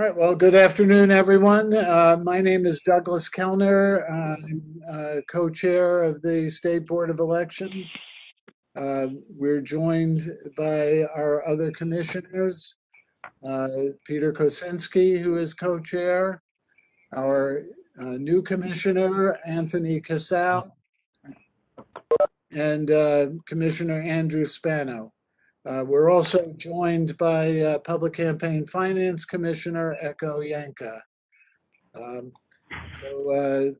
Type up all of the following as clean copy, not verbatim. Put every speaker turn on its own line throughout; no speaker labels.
right, well, good afternoon, everyone. My name is Douglas Kellner. I'm co-chair of the State Board of Elections. We're joined by our other commissioners, Peter Kosinski, who is co-chair, our new commissioner, Anthony Casal, and Commissioner Andrew Spano. We're also joined by Public Campaign Finance Commissioner Echo Yanka. Um, so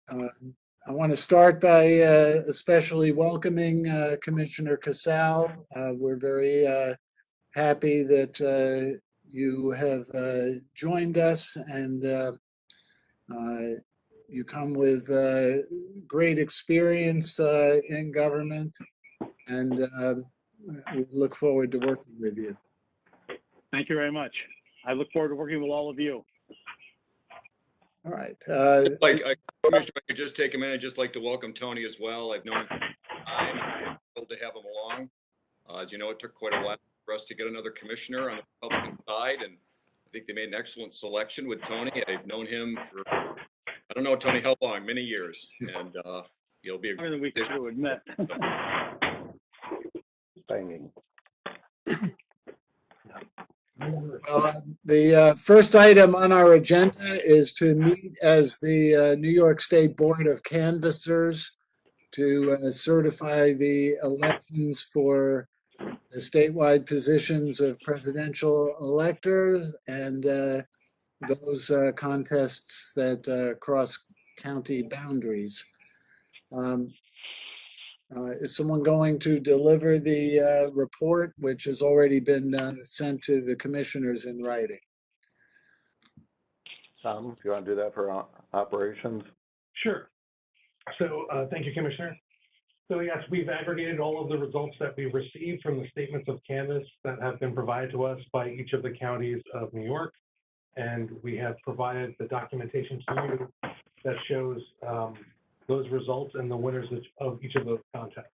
I want to start by especially welcoming Commissioner Casal. We're very happy that you have joined us, and you come with great experience in government, and we look forward to working with you.
Thank you very much. I look forward to working with all of you.
All right.
Commissioner, if I could just take a minute, just like to welcome Tony as well. I've known him for time. I'm thrilled to have him along. As you know, it took quite a while for us to get another commissioner on the Republican side, and I think they made an excellent selection with Tony. I've known him for, I don't know, Tony, how long? Many years, and he'll be a
More than we could admit.
Banging.
Well, the first item on our agenda is to meet as the New York State Board of Canvassers to certify the elections for the statewide positions of presidential electors and those contests that cross county boundaries. Is someone going to deliver the report, which has already been sent to the commissioners in writing?
Tom, if you want to do that for operations?
Sure. So thank you, Commissioner. So yes, we've aggregated all of the results that we received from the statements of canvass that have been provided to us by each of the counties of New York. And we have provided the documentation to you that shows those results and the winners of each of those contests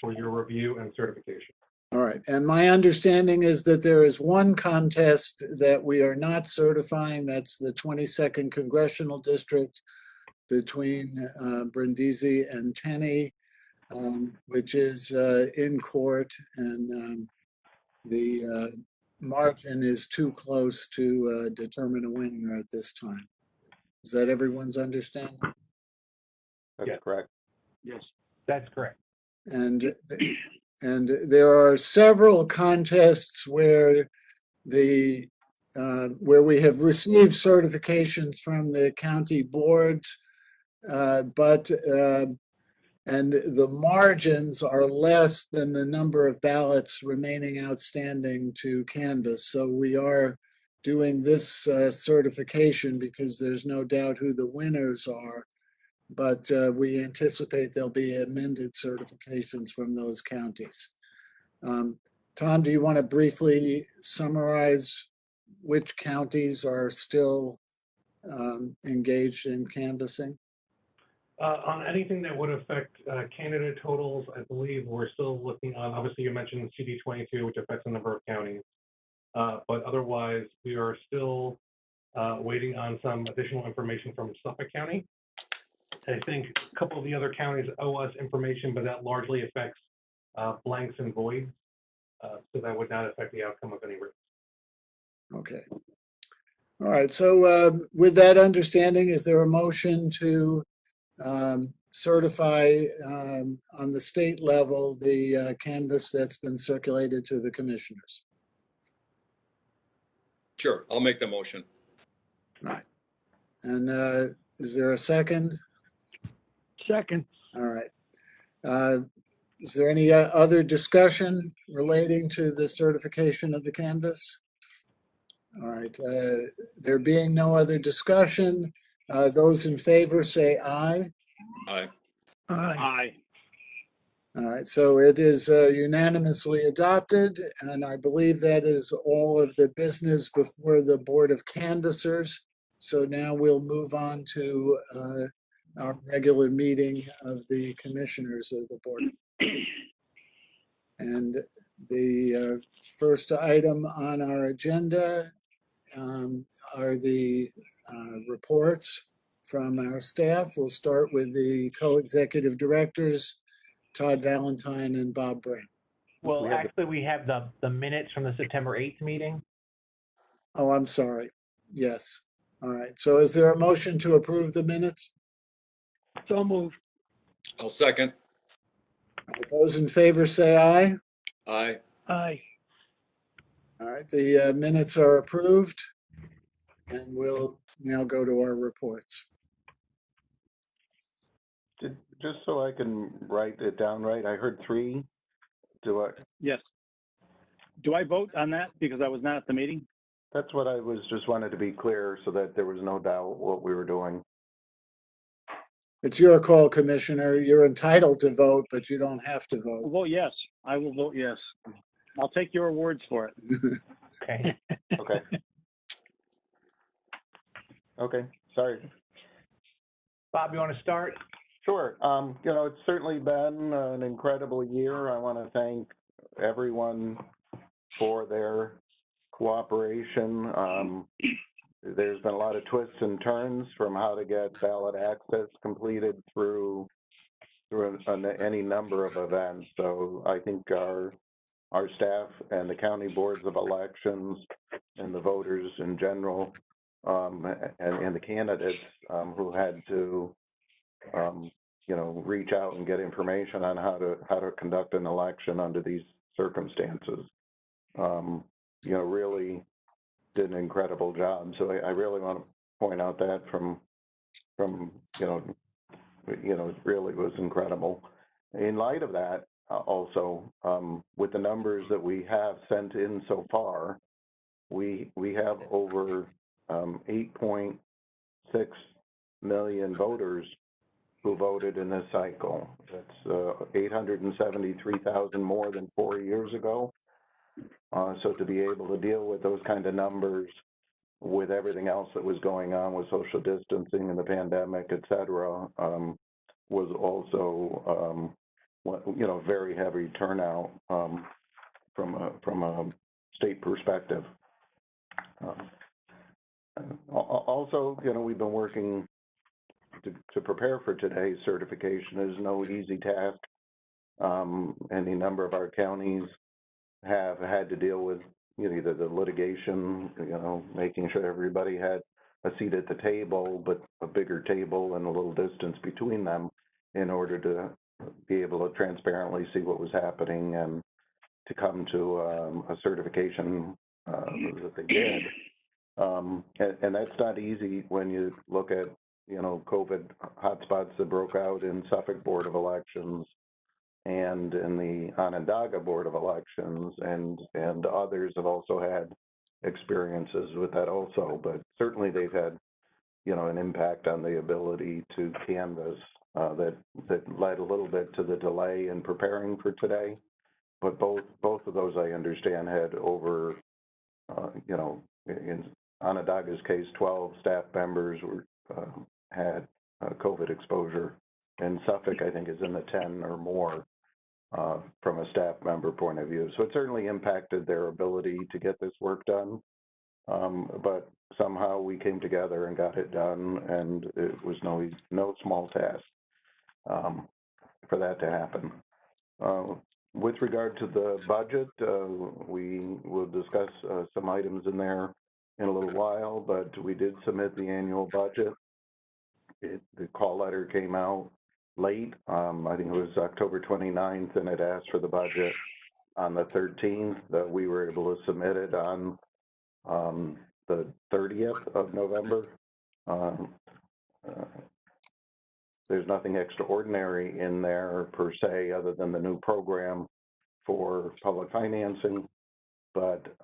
for your review and certification.
All right. And my understanding is that there is one contest that we are not certifying. That's the 22nd Congressional District between Brindisi and Tenney, which is in court, and the margin is too close to determine a winner at this time. Is that everyone's understanding?
That's correct.
Yes.
That's correct.
And there are several contests where where we have received certifications from the county boards, and the margins are less than the number of ballots remaining outstanding to canvass. So we are doing this certification because there's no doubt who the winners are, but we anticipate there'll be amended certifications from those counties. Tom, do you want to briefly summarize which counties are still engaged in canvassing?
On anything that would affect candidate totals, I believe we're still looking on, obviously you mentioned CD22, which affects a number of counties. But otherwise, we are still waiting on some additional information from Suffolk County. I think a couple of the other counties owe us information, but that largely affects blanks and voids. So that would not affect the outcome of any race.
Okay. All right. So with that understanding, is there a motion to certify on the state level the canvas that's been circulated to the commissioners?
Sure, I'll make the motion.
All right. And is there a second?
Second.
All right. Is there any other discussion relating to the certification of the canvas? All right. There being no other discussion, those in favor say aye.
Aye.
Aye.
All right, so it is unanimously adopted, and I believe that is all of the business before the Board of Canvassers. So now we'll move on to our regular meeting of the commissioners of the board. And the first item on our agenda are the reports from our staff. We'll start with the co-executive directors, Todd Valentine and Bob Brand.
Well,
We have the-
actually, we have the minutes from the September 8th meeting.
Oh, I'm sorry. Yes. All right. So is there a motion to approve the minutes?
So moved.
I'll second.
All right, those in favor say aye.
Aye.
Aye.
All right, the minutes are approved. And we'll now go to our reports.
Just so I can write it down right, I heard 3. Do I?
Yes. Do I vote on that because I was not at the meeting?
That's what I was just wanted to be clear so that there was no doubt what we were doing.
It's your call, Commissioner. You're entitled to vote, but you don't have to
I'll
vote.
vote yes. I will vote yes. I'll take your words for it.
Okay.
Okay. Okay, sorry.
Bob, you want to start?
Sure. It's certainly been an incredible year. I want to thank everyone for their cooperation. There's been a lot of twists and turns from how to get ballot access completed through any number of events. So I think our staff and the county boards of elections and the voters in general, and the candidates who had to reach out and get information on how to conduct an election under these circumstances. Really did an incredible job. So I really want to point out that from it really was incredible. In light of that, also with the numbers that we have sent in so far, we have over 8.6 million voters who voted in this cycle. That's 873,000 more than 4 years ago. So to be able to deal with those kind of numbers with everything else that was going on with social distancing and the pandemic, et cetera, was also, very heavy turnout from a state perspective. Also, we've been working to prepare for today's certification. Is no easy task. Any number of our counties have had to deal with either the litigation, making sure everybody had a seat at the table, but a bigger table and a little distance between them in order to be able to transparently see what was happening and to come to a certification that they did. And that's not easy when you look at, COVID hotspots that broke out in Suffolk Board of Elections and in the Onondaga Board of Elections, and others have also had experiences with that also. But certainly they've had, an impact on the ability to canvass that led a little bit to the delay in preparing for today. But both of those, I understand, had over, in Onondaga's case, 12 staff members had COVID exposure. And Suffolk, I think, is in the 10 or more from a staff member point of view. So it certainly impacted their ability to get this work done. But somehow we came together and got it done, and it was no small task for that to happen. With regard to the budget, we will discuss some items in there in a little while, but we did submit the annual budget. The call letter came out late. I think it was October 29th, and it asked for the budget on the 13th. We were able to submit it on the 30th of November. There's nothing extraordinary in there per se, other than the new program for public financing, but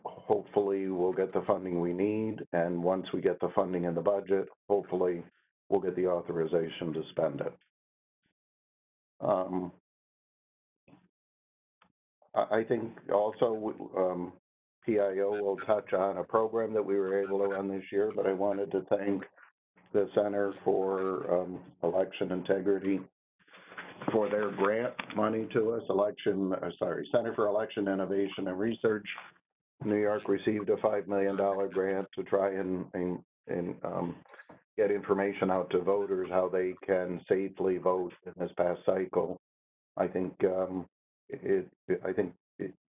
hopefully we'll get the funding we need, and once we get the funding in the budget, hopefully we'll get the authorization to spend it. I think also PIO will touch on a program that we were able to run this year, but I wanted to thank the Center for Election Integrity for their grant money to us, Center for Election Innovation and Research New York received a $5 million grant to try and get information out to voters how they can safely vote in this past cycle. I think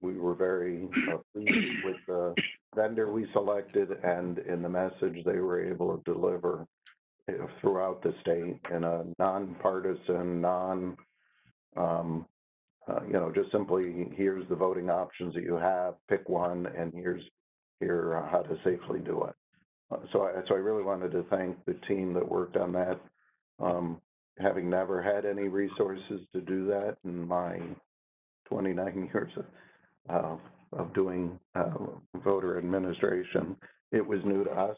we were very pleased with the vendor we selected and in the message they were able to deliver throughout the state in a nonpartisan, just simply here's the voting options that you have, pick one, and here's how to safely do it. So I really wanted to thank the team that worked on that. Having never had any resources to do that in my 29 years of doing voter administration, it was new to us,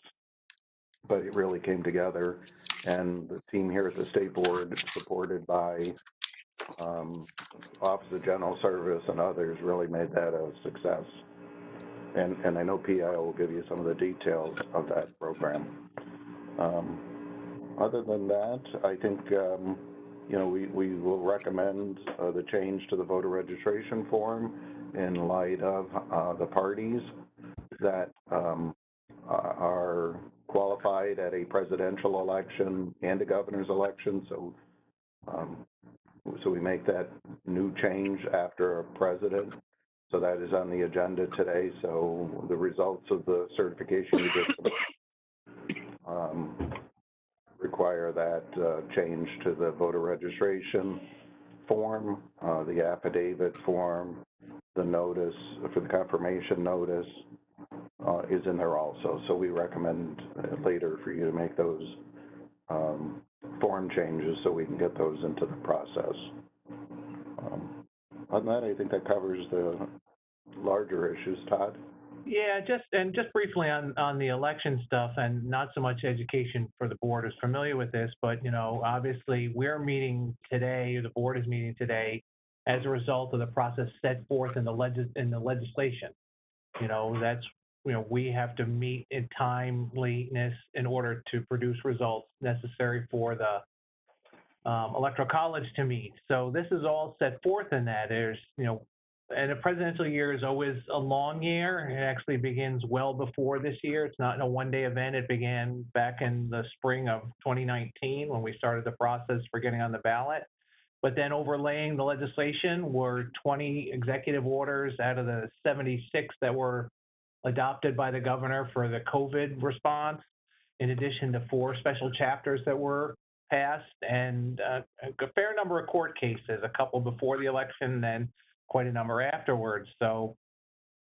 but it really came together. And the team here at the State Board, supported by Office of General Service and others, really made that a success. And I know PI will give you some of the details of that program. Other than that, I think, we will recommend the change to the voter registration form in light of the parties that are qualified at a presidential election and a governor's election. So we make that new change after a president. So that is on the agenda today. So the results of the certification you just require that change to the voter registration form, the affidavit form, the notice for the confirmation notice is in there also. So we recommend later for you to make those form changes so we can get those into the process. On that, I think that covers the larger issues. Todd?
Yeah, just briefly on the election stuff, and not so much education for the board is familiar with this, but obviously we're meeting today, or the board is meeting today, as a result of the process set forth in the legislation. We have to meet in timeliness in order to produce results necessary for the Electoral College to meet. So this is all set forth in that. There's, and a presidential year is always a long year. It actually begins well before this year. It's not a one-day event. It began back in the spring of 2019 when we started the process for getting on the ballot. But then overlaying the legislation were 20 executive orders out of the 76 that were adopted by the governor for the COVID response, in addition to 4 special chapters that were passed, and a fair number of court cases, a couple before the election, then quite a number afterwards. So,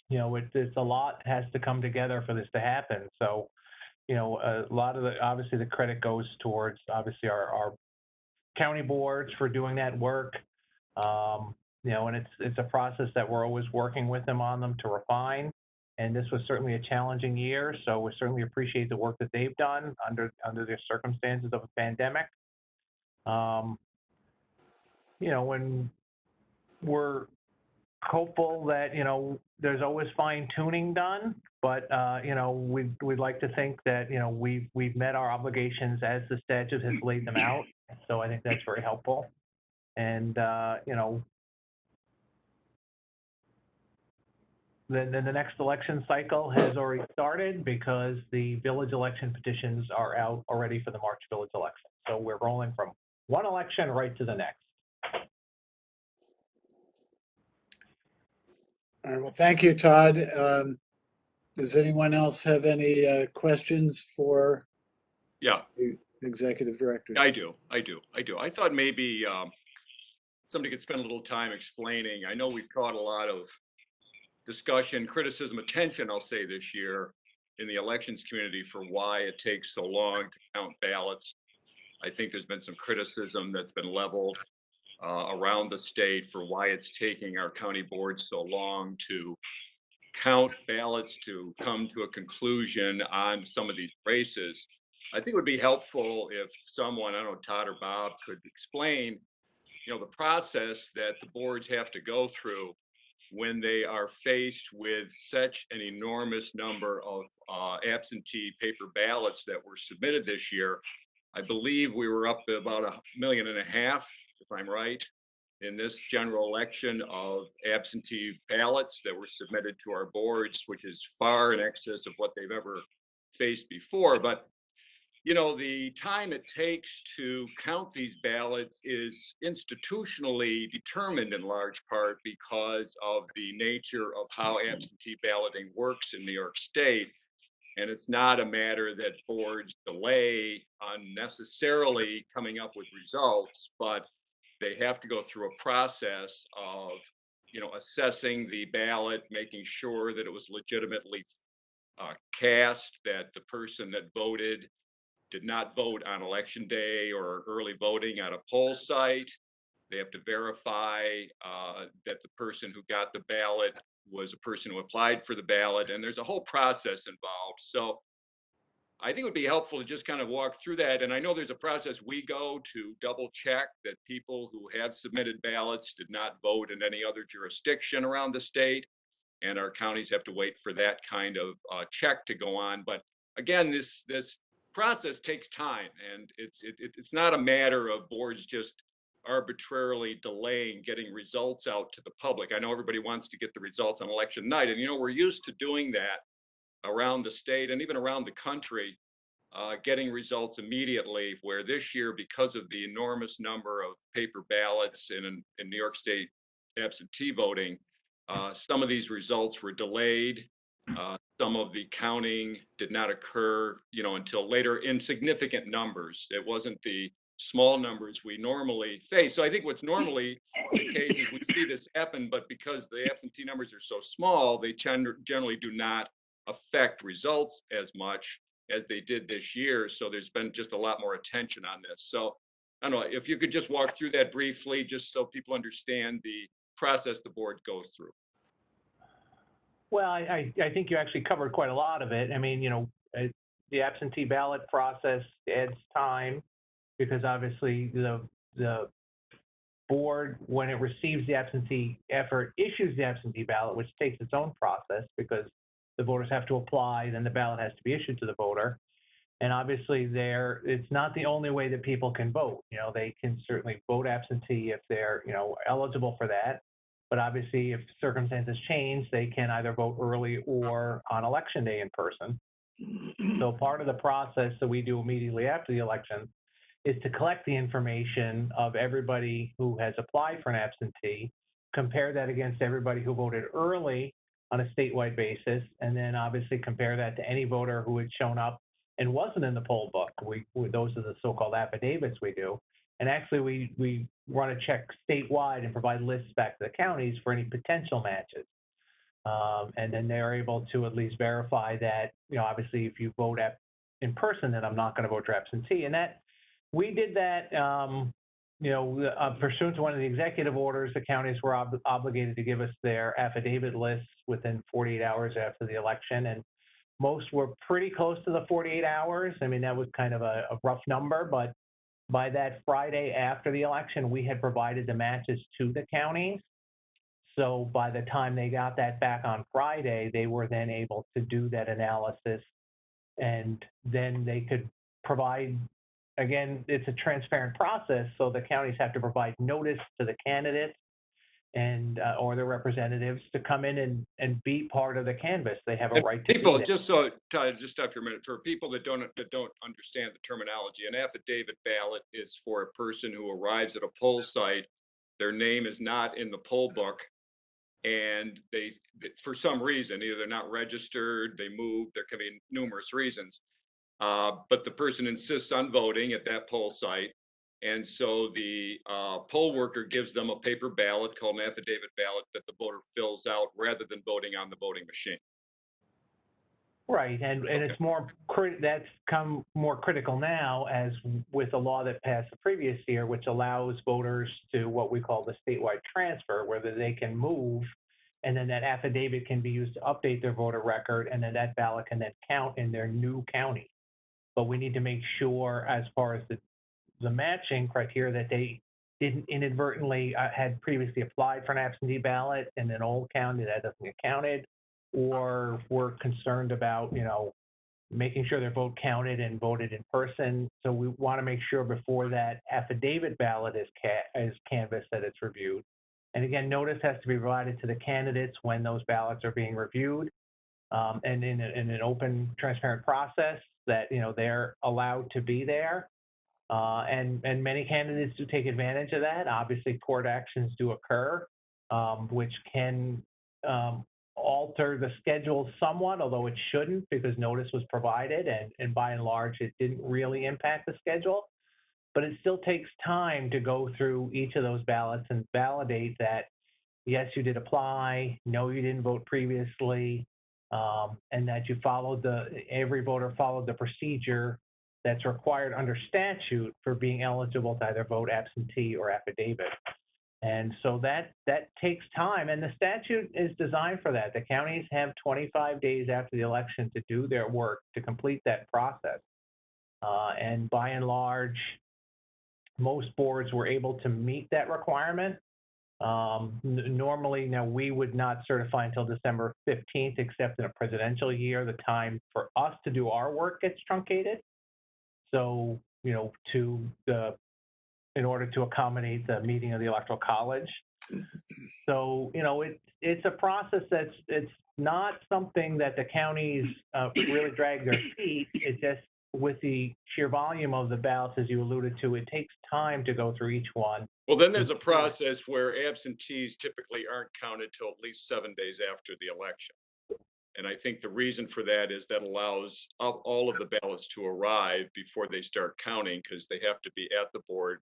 it's a lot has to come together for this to happen. So, a lot of obviously the credit goes towards obviously our county boards for doing that work. And it's a process that we're always working with them on them to refine. And this was certainly a challenging year, so we certainly appreciate the work that they've done under the circumstances of a pandemic. When we're hopeful that there's always fine tuning done, but we'd like to think that we've met our obligations as the statute has laid them out. So I think that's very helpful, and Then the next election cycle has already started because the village election petitions are out already for the March village election. So we're rolling from one election right to the next.
All right, well, thank you, Todd. Does anyone else have any questions for the executive directors?
I do. I thought maybe somebody could spend a little time explaining. I know we've caught a lot of discussion, criticism, attention, I'll say this year in the elections community for why it takes so long to count ballots. I think there's been some criticism that's been leveled around the state for why it's taking our county boards so long to count ballots, to come to a conclusion on some of these races. I think it would be helpful if someone, I don't know, Todd or Bob, could explain, the process that the boards have to go through when they are faced with such an enormous number of absentee paper ballots that were submitted this year. I believe we were up to about 1.5 million, if I'm right, in this general election of absentee ballots that were submitted to our boards, which is far in excess of what they've ever faced before. But you know, the time it takes to count these ballots is institutionally determined in large part because of the nature of how absentee balloting works in New York State. And it's not a matter that boards delay unnecessarily coming up with results, but they have to go through a process of, you know, assessing the ballot, making sure that it was legitimately cast, that the person that voted did not vote on election day or early voting at a poll site. They have to verify that the person who got the ballot was a person who applied for the ballot, and there's a whole process involved. So I think it would be helpful to just kind of walk through that. And I know there's a process we go to double check that people who have submitted ballots did not vote in any other jurisdiction around the state, and our counties have to wait for that kind of check to go on. But again, this process takes time, and it's not a matter of boards just arbitrarily delaying getting results out to the public. I know everybody wants to get the results on election night, and you know, we're used to doing that around the state and even around the country, getting results immediately, where this year, because of the enormous number of paper ballots in New York State absentee voting, some of these results were delayed. Some of the counting did not occur, you know, until later in significant numbers. It wasn't the small numbers we normally face. So I think what's normally the case is we see this happen, but because the absentee numbers are so small, they generally do not affect results as much as they did this year. So there's been just a lot more attention on this. So I don't know if you could just walk through that briefly, just so people understand the process the board goes through.
Well, I think you actually covered quite a lot of it. I mean, you know, the absentee ballot process adds time because obviously the board, when it receives the absentee effort, issues the absentee ballot, which takes its own process because the voters have to apply, then the ballot has to be issued to the voter. And obviously it's not the only way that people can vote. You know, they can certainly vote absentee if they're, you know, eligible for that. But obviously, if circumstances change, they can either vote early or on election day in person. So part of the process that we do immediately after the election is to collect the information of everybody who has applied for an absentee, compare that against everybody who voted early on a statewide basis, and then obviously compare that to any voter who had shown up and wasn't in the poll book. Those are the so-called affidavits we do. And actually, we run a check statewide and provide lists back to the counties for any potential matches. And then they're able to at least verify that, you know, obviously, if you vote in person, then I'm not going to vote for absentee. And that we did that, you know, pursuant to one of the executive orders, the counties were obligated to give us their affidavit lists within 48 hours after the election. And most were pretty close to the 48 hours. I mean, that was kind of a rough number, but by that Friday after the election, we had provided the matches to the counties. So by the time they got that back on Friday, they were then able to do that analysis, and then they could provide, again, it's a transparent process, so the counties have to provide notice to the candidates and or their representatives to come in and be part of the canvass. They have a right to
people,
do that.
just so, Todd, just stop for a minute. For people that don't understand the terminology, an affidavit ballot is for a person who arrives at a poll site. Their name is not in the poll book, and they, for some reason, either they're not registered, they moved, there can be numerous reasons. But the person insists on voting at that poll site. And so the poll worker gives them a paper ballot called an affidavit ballot that the voter fills out rather than voting on the voting machine.
Right, and it's that's come more critical now, as with the law that passed the previous year, which allows voters to what we call the statewide transfer, where they can move, and then that affidavit can be used to update their voter record, and then that ballot can then count in their new county. But we need to make sure, as far as the matching criteria, that they didn't inadvertently had previously applied for an absentee ballot in an old county that doesn't get counted, or were concerned about, you know, making sure their vote counted and voted in person. So we want to make sure before that affidavit ballot is canvassed that it's reviewed. And again, notice has to be provided to the candidates when those ballots are being reviewed, and in an open, transparent process that, you know, they're allowed to be there. And many candidates do take advantage of that. Obviously, court actions do occur, which can alter the schedule somewhat, although it shouldn't, because notice was provided, and by and large, it didn't really impact the schedule. But it still takes time to go through each of those ballots and validate that, yes, you did apply, no, you didn't vote previously, and that you followed every voter followed the procedure that's required under statute for being eligible to either vote absentee or affidavit. And so that takes time, and the statute is designed for that. The counties have 25 days after the election to do their work, to complete that process. And by and large, most boards were able to meet that requirement. Normally, now we would not certify until December 15th, except in a presidential year, the time for us to do our work gets truncated. So, you know, in order to accommodate the meeting of the Electoral College. So, you know, it's a process it's not something that the counties really drag their feet. It just, with the sheer volume of the ballots, as you alluded to, it takes time to go through each one.
Well, then there's a process where absentees typically aren't counted till at least 7 days after the election. And I think the reason for that is that allows all of the ballots to arrive before they start counting, because they have to be at the board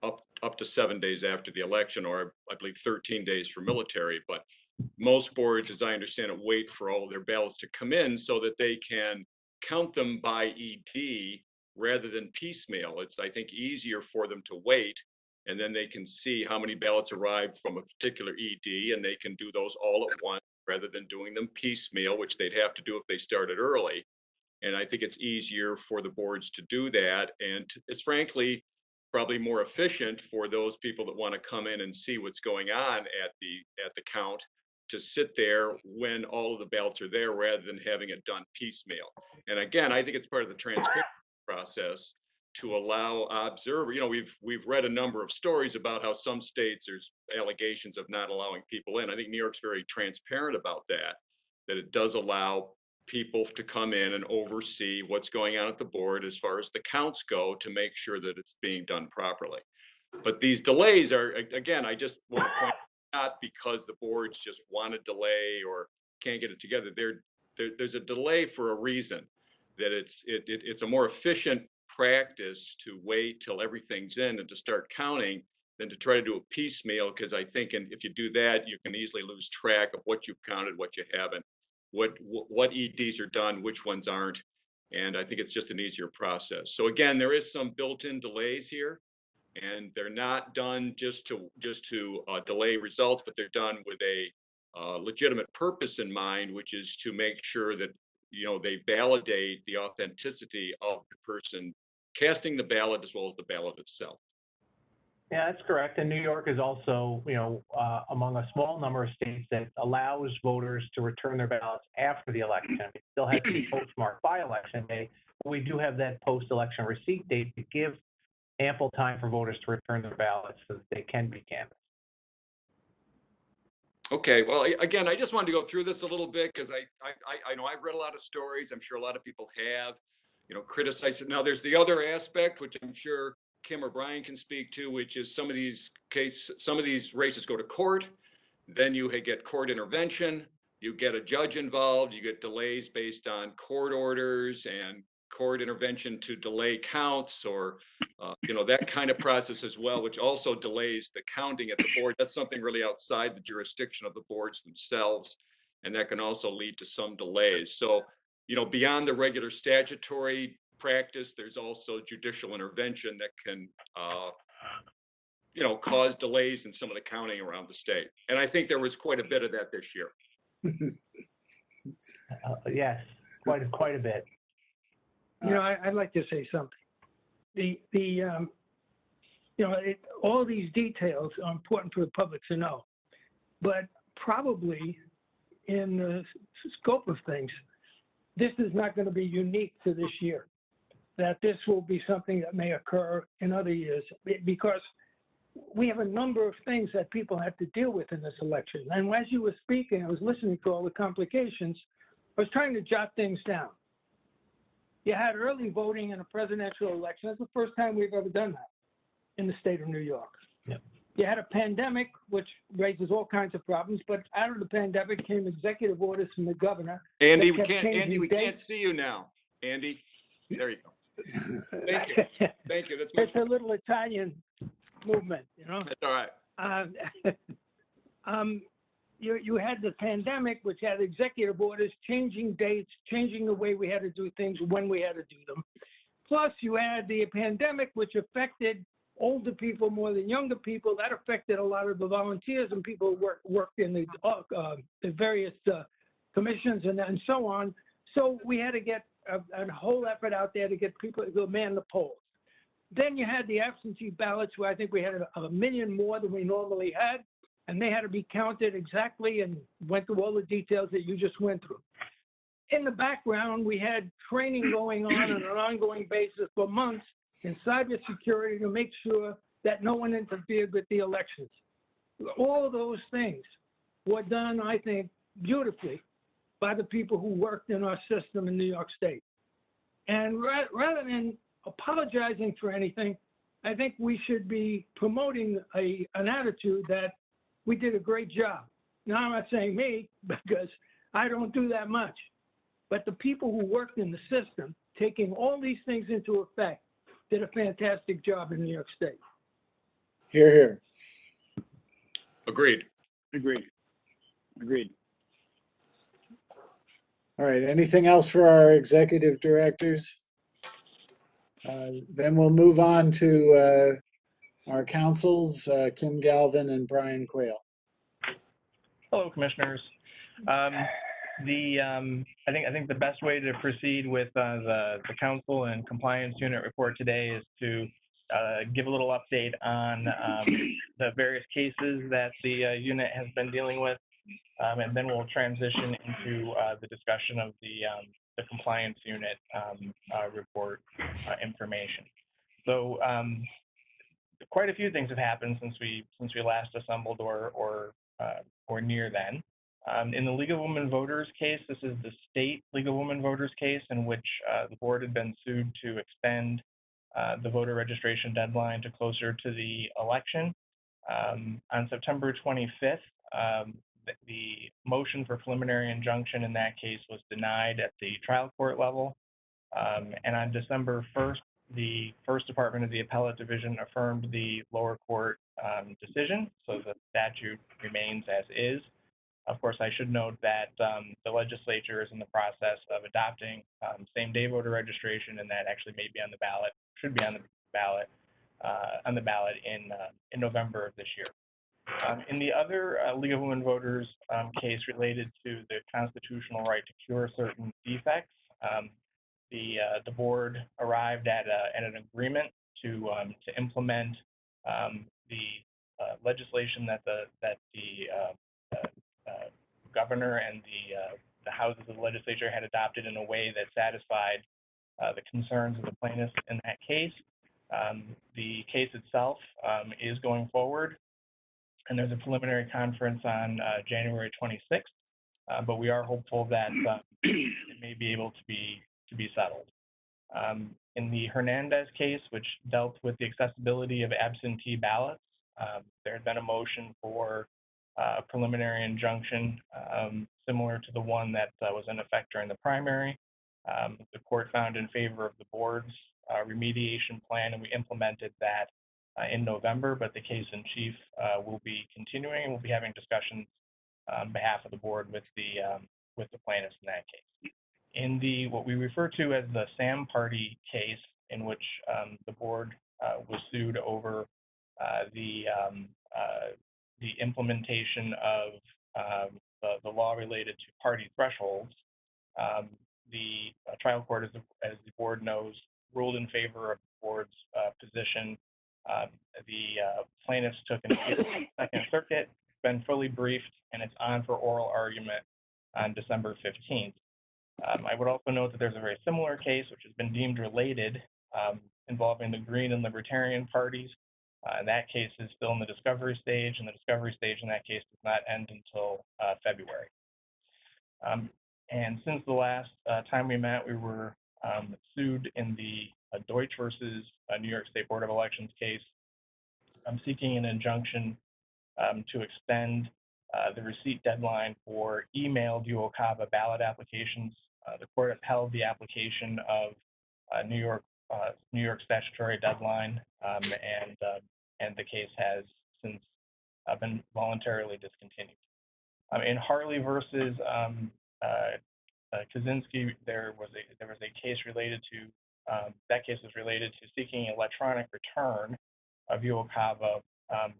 up to 7 days after the election, or I believe 13 days for military. But most boards, as I understand it, wait for all of their ballots to come in so that they can count them by ED rather than piecemeal. It's, I think, easier for them to wait, and then they can see how many ballots arrived from a particular ED, and they can do those all at once rather than doing them piecemeal, which they'd have to do if they started early. And I think it's easier for the boards to do that, and it's frankly probably more efficient for those people that want to come in and see what's going on at the count, to sit there when all of the ballots are there rather than having it done piecemeal. And again, I think it's part of the transparency process to allow observer. You know, we've read a number of stories about how some states there's allegations of not allowing people in. I think New York's very transparent about that it does allow people to come in and oversee what's going on at the board as far as the counts go, to make sure that it's being done properly. But these delays are, again, I just want to point out, not because the boards just want to delay or can't get it together. There's a delay for a reason. That it's a more efficient practice to wait till everything's in and to start counting than to try to do a piecemeal, because I think if you do that, you can easily lose track of what you've counted, what you haven't, what EDs are done, which ones aren't. And I think it's just an easier process. So again, there is some built-in delays here, and they're not done just to delay results, but they're done with a legitimate purpose in mind, which is to make sure that, you know, they validate the authenticity of the person casting the ballot as well as the ballot itself.
Yeah, that's correct. And New York is also, you know, among a small number of states that allows voters to return their ballots after the election. It still has to be postmarked by election day. We do have that post-election receipt date to give ample time for voters to return their ballots so that they can be canvassed.
Okay, well, again, I just wanted to go through this a little bit because I know I've read a lot of stories. I'm sure a lot of people have, you know, criticized it. Now, there's the other aspect, which I'm sure Kim or Brian can speak to, which is some of these races go to court, then you get court intervention, you get a judge involved, you get delays based on court orders and court intervention to delay counts, or you know, that kind of process as well, which also delays the counting at the board. That's something really outside the jurisdiction of the boards themselves, and that can also lead to some delays. So, you know, beyond the regular statutory practice, there's also judicial intervention that can you know, cause delays in some of the counting around the state. And I think there was quite a bit of that this year.
Yes, quite a bit.
You know, I'd like to say something. You know, all these details are important for the public to know, but probably in the scope of things, this is not going to be unique to this year, that this will be something that may occur in other years, because we have a number of things that people have to deal with in this election. And as you were speaking, I was listening to all the complications. I was trying to jot things down. You had early voting in a presidential election. That's the first time we've ever done that in the state of New York.
Yep.
You had a pandemic, which raises all kinds of problems, but out of the pandemic came executive orders from the governor.
Andy,
They kept changing
we
dates.
can't see you now. Andy, there you go. Thank you. Thank you. That's much.
It's a little Italian movement, you know?
That's all right.
You had the pandemic, which had executive orders, changing dates, changing the way we had to do things, when we had to do them. Plus, you had the pandemic, which affected older people more than younger people. That affected a lot of the volunteers and people who worked in the various commissions and so on. So we had to get a whole effort out there to get people to man the polls. Then you had the absentee ballots, where I think we had a million more than we normally had, and they had to be counted exactly, and went through all the details that you just went through. In the background, we had training going on an ongoing basis for months in cybersecurity to make sure that no one interfered with the elections. All of those things were done, I think, beautifully by the people who worked in our system in New York State. And rather than apologizing for anything, I think we should be promoting an attitude that we did a great job. Now, I'm not saying me, because I don't do that much, but the people who worked in the system, taking all these things into effect, did a fantastic job in New York State.
Hear, hear.
Agreed.
Agreed. Agreed.
All right, anything else for our executive directors? Then we'll move on to our councils, Kim Galvin and Brian Quayle.
Hello, commissioners. I think the best way to proceed with the council and compliance unit report today is to give a little update on the various cases that the unit has been dealing with, and then we'll transition into the discussion of the compliance unit report information. So quite a few things have happened since we last assembled or near then. In the League of Women Voters case, this is the state League of Women Voters case in which the board had been sued to extend the voter registration deadline to closer to the election. On September 25th, the motion for preliminary injunction in that case was denied at the trial court level. And on December 1st, the First Department of the Appellate Division affirmed the lower court decision, so the statute remains as is. Of course, I should note that the legislature is in the process of adopting same-day voter registration, and that actually may be on the ballot, should be on the ballot in November of this year. In the other League of Women Voters case related to the constitutional right to cure certain defects, the board arrived at an agreement to implement the legislation that the governor and the houses of the legislature had adopted in a way that satisfied the concerns of the plaintiffs in that case. The case itself is going forward, and there's a preliminary conference on January 26th, but we are hopeful that it may be able to be settled. In the Hernandez case, which dealt with the accessibility of absentee ballots, there had been a motion for a preliminary injunction similar to the one that was in effect during the primary. The court found in favor of the board's remediation plan, and we implemented that in November, but the case in chief will be continuing, and we'll be having discussions on behalf of the board with the plaintiffs in that case. In the what we refer to as the Sam Party case, in which the board was sued over the implementation of the law related to party thresholds, the trial court, as the board knows, ruled in favor of the board's position. The plaintiffs took an appeal to the Second Circuit, been fully briefed, and it's on for oral argument on December 15th. I would also note that there's a very similar case, which has been deemed related, involving the Green and Libertarian parties. And that case is still in the discovery stage, and the discovery stage in that case does not end until February. And since the last time we met, we were sued in the Deutsch versus New York State Board of Elections case. I'm seeking an injunction to extend the receipt deadline for emailed UOCAVA ballot applications. The court upheld the application of New York statutory deadline, and the case has since been voluntarily discontinued. In Harley versus Kaczynski, there was a case related to that case was related to seeking electronic return of UOCAVA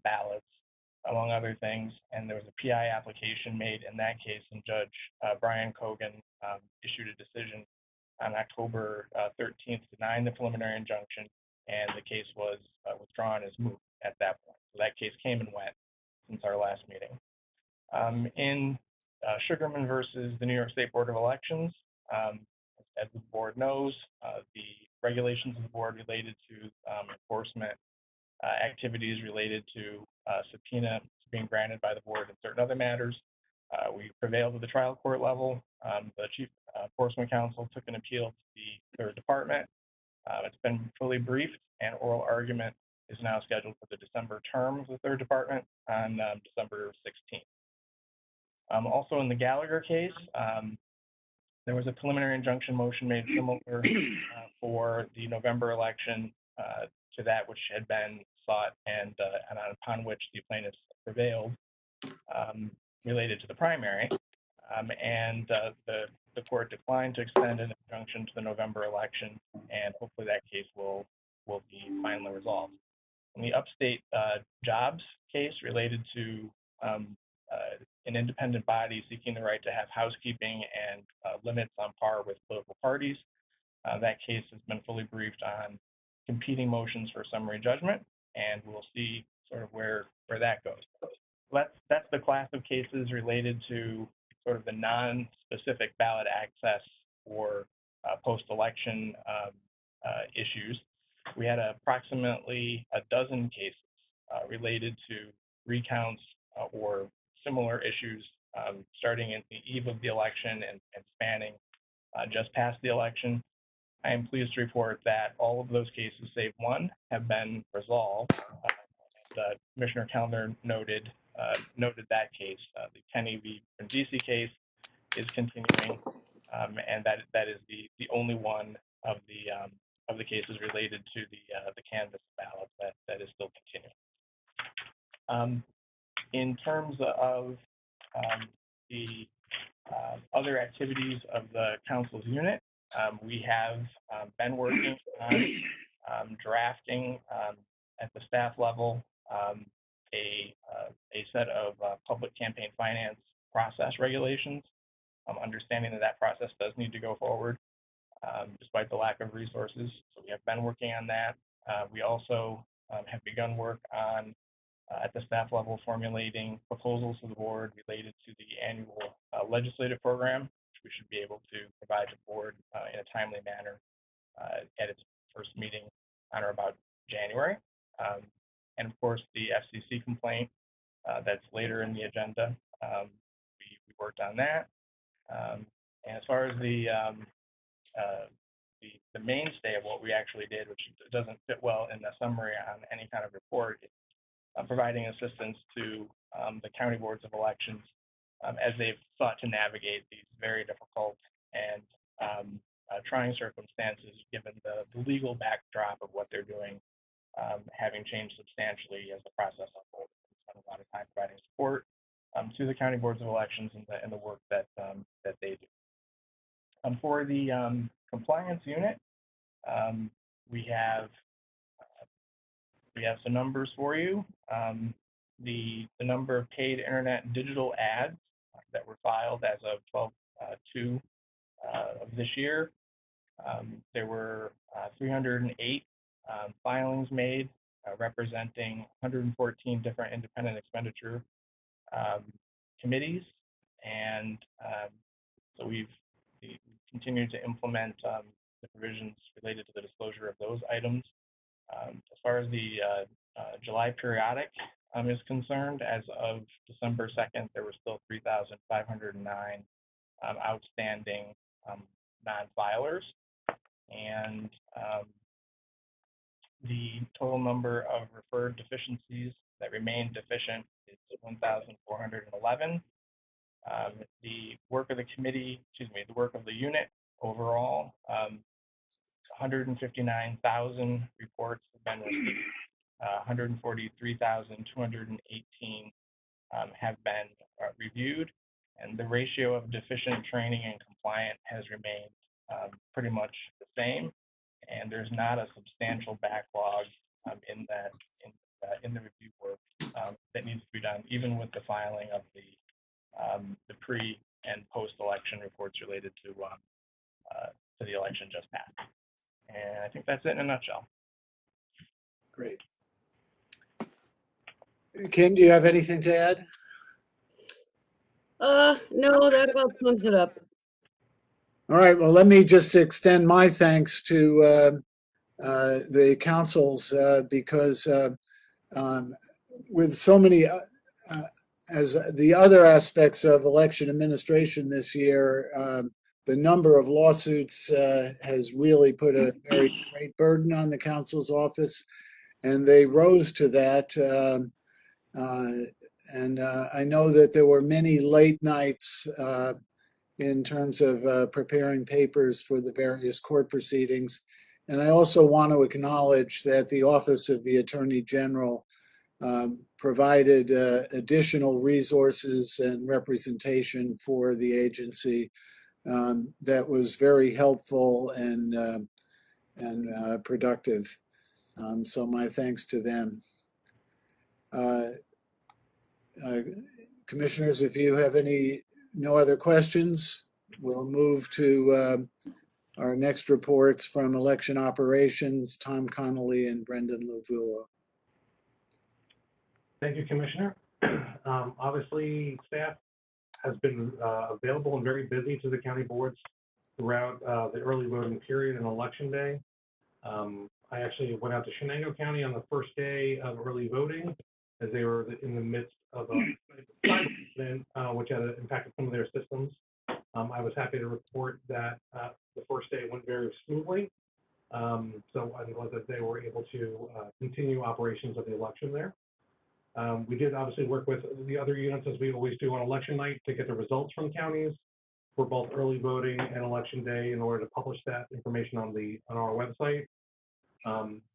ballots, among other things, and there was a PI application made in that case, and Judge Brian Cogan issued a decision on October 13th denying the preliminary injunction, and the case was withdrawn as moot at that point. So that case came and went since our last meeting. In Sugarman versus the New York State Board of Elections, as the board knows, the regulations of the board related to enforcement activities related to subpoena being granted by the board and certain other matters. We prevailed at the trial court level. The Chief Enforcement Counsel took an appeal to the third department. It's been fully briefed, and oral argument is now scheduled for the December term of the third department on December 16th. Also in the Gallagher case, there was a preliminary injunction motion made similar for the November election to that which had been sought and upon which the plaintiffs prevailed, related to the primary, and the court declined to extend an injunction to the November election, and hopefully that case will be finally resolved. In the upstate jobs case related to an independent body seeking the right to have housekeeping and limits on par with political parties, that case has been fully briefed on competing motions for summary judgment, and we'll see sort of where that goes. That's the class of cases related to sort of the non-specific ballot access or post-election issues. We had approximately a dozen cases related to recounts or similar issues starting in the eve of the election and spanning just past the election. I am pleased to report that all of those cases, save one, have been resolved. Commissioner Kellner noted that case. The Kenny v. Brindisi case is continuing, and that is the only one of the cases related to the canvass ballot that is still continuing. In terms of the other activities of the council's unit, we have been working on drafting at the staff level a set of public campaign finance process regulations, understanding that process does need to go forward despite the lack of resources. So we have been working on that. We also have begun work on at the staff level formulating proposals to the board related to the annual legislative program, which we should be able to provide the board in a timely manner at its first meeting on or about January. And of course, the FCC complaint that's later in the agenda. We worked on that. And as far as the mainstay of what we actually did, which doesn't fit well in the summary on any kind of report, providing assistance to the county boards of elections as they've sought to navigate these very difficult and trying circumstances, given the legal backdrop of what they're doing, having changed substantially as the process unfolds. We spend a lot of time providing support to the county boards of elections and the work that they do. For the compliance unit, we have some numbers for you. The number of paid internet and digital ads that were filed as of 12/2 of this year. There were 308 filings made representing 114 different independent expenditure committees, and so we've continue to implement the provisions related to the disclosure of those items. As far as the July periodic is concerned, as of December 2nd, there were still 3,509 outstanding non-filers, and the total number of referred deficiencies that remain deficient is 1,411. The work of the committee, the work of the unit overall, 159,000 reports have been received. 143,218 have been reviewed, and the ratio of deficient training and compliant has remained pretty much the same. And there's not a substantial backlog in the review work that needs to be done, even with the filing of the pre and post-election reports related to the election just passed. And I think that's it in a nutshell.
Great. Kim, do you have anything to add?
No, that about sums it up.
All right, well, let me just extend my thanks to the councils because with so many, as the other aspects of election administration this year, the number of lawsuits has really put a very great burden on the council's office, and they rose to that. And I know that there were many late nights in terms of preparing papers for the various court proceedings. And I also want to acknowledge that the Office of the Attorney General provided additional resources and representation for the agency that was very helpful and productive. So my thanks to them. Commissioners, if you have no other questions, we'll move to our next reports from election operations, Tom Connolly and Brendan Lovulo.
Thank you, Commissioner. Obviously, staff has been available and very busy to the county boards throughout the early voting period and election day. I actually went out to Shenango County on the first day of early voting as they were in the midst of a cyber incident, which had impacted some of their systems. I was happy to report that the first day went very smoothly. So I'm glad that they were able to continue operations of the election there. We did obviously work with the other units, as we always do on election night, to get the results from counties for both early voting and election day in order to publish that information on our website.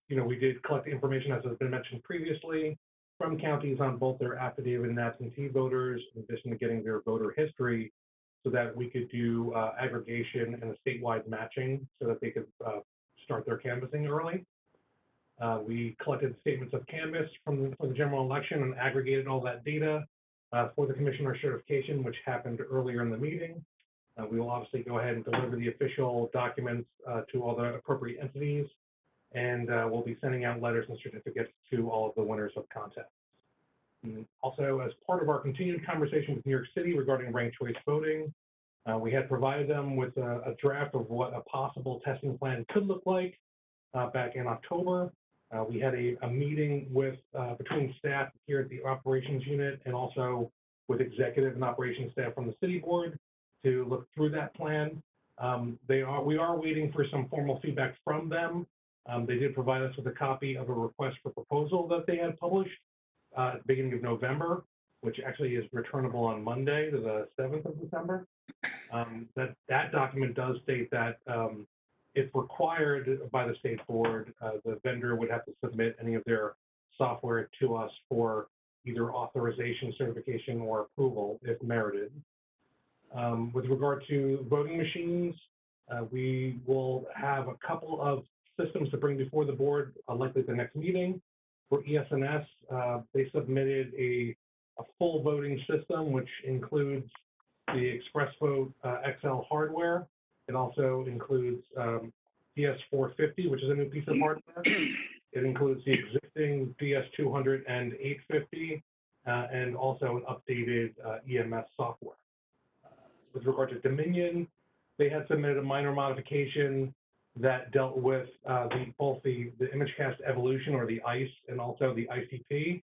We did collect the information, as has been mentioned previously, from counties on both their affidavit and absentee voters, in addition to getting their voter history, so that we could do aggregation and a statewide matching so that they could start their canvassing early. We collected statements of canvass for the general election and aggregated all that data for the commissioner certification, which happened earlier in the meeting. We will obviously go ahead and deliver the official documents to all the appropriate entities, and we'll be sending out letters and certificates to all of the winners of contests. And also, as part of our continued conversation with New York City regarding ranked choice voting, we had provided them with a draft of what a possible testing plan could look like back in October. We had a meeting between staff here at the operations unit and also with executive and operations staff from the city board to look through that plan. We are waiting for some formal feedback from them. They did provide us with a copy of a request for proposal that they had published at the beginning of November, which actually is returnable on Monday, the 7th of December. That document does state that if required by the state board, the vendor would have to submit any of their software to us for either authorization, certification, or approval if merited. With regard to voting machines, we will have a couple of systems to bring before the board, likely at the next meeting. For ES&S, they submitted a full voting system, which includes the ExpressVote XL hardware. It also includes DS450, which is a new piece of hardware. It includes the existing DS200 and 850, and also an updated EMS software. With regard to Dominion, They had submitted a minor modification that dealt with both the ImageCast Evolution, or the ICE, and also the ICP.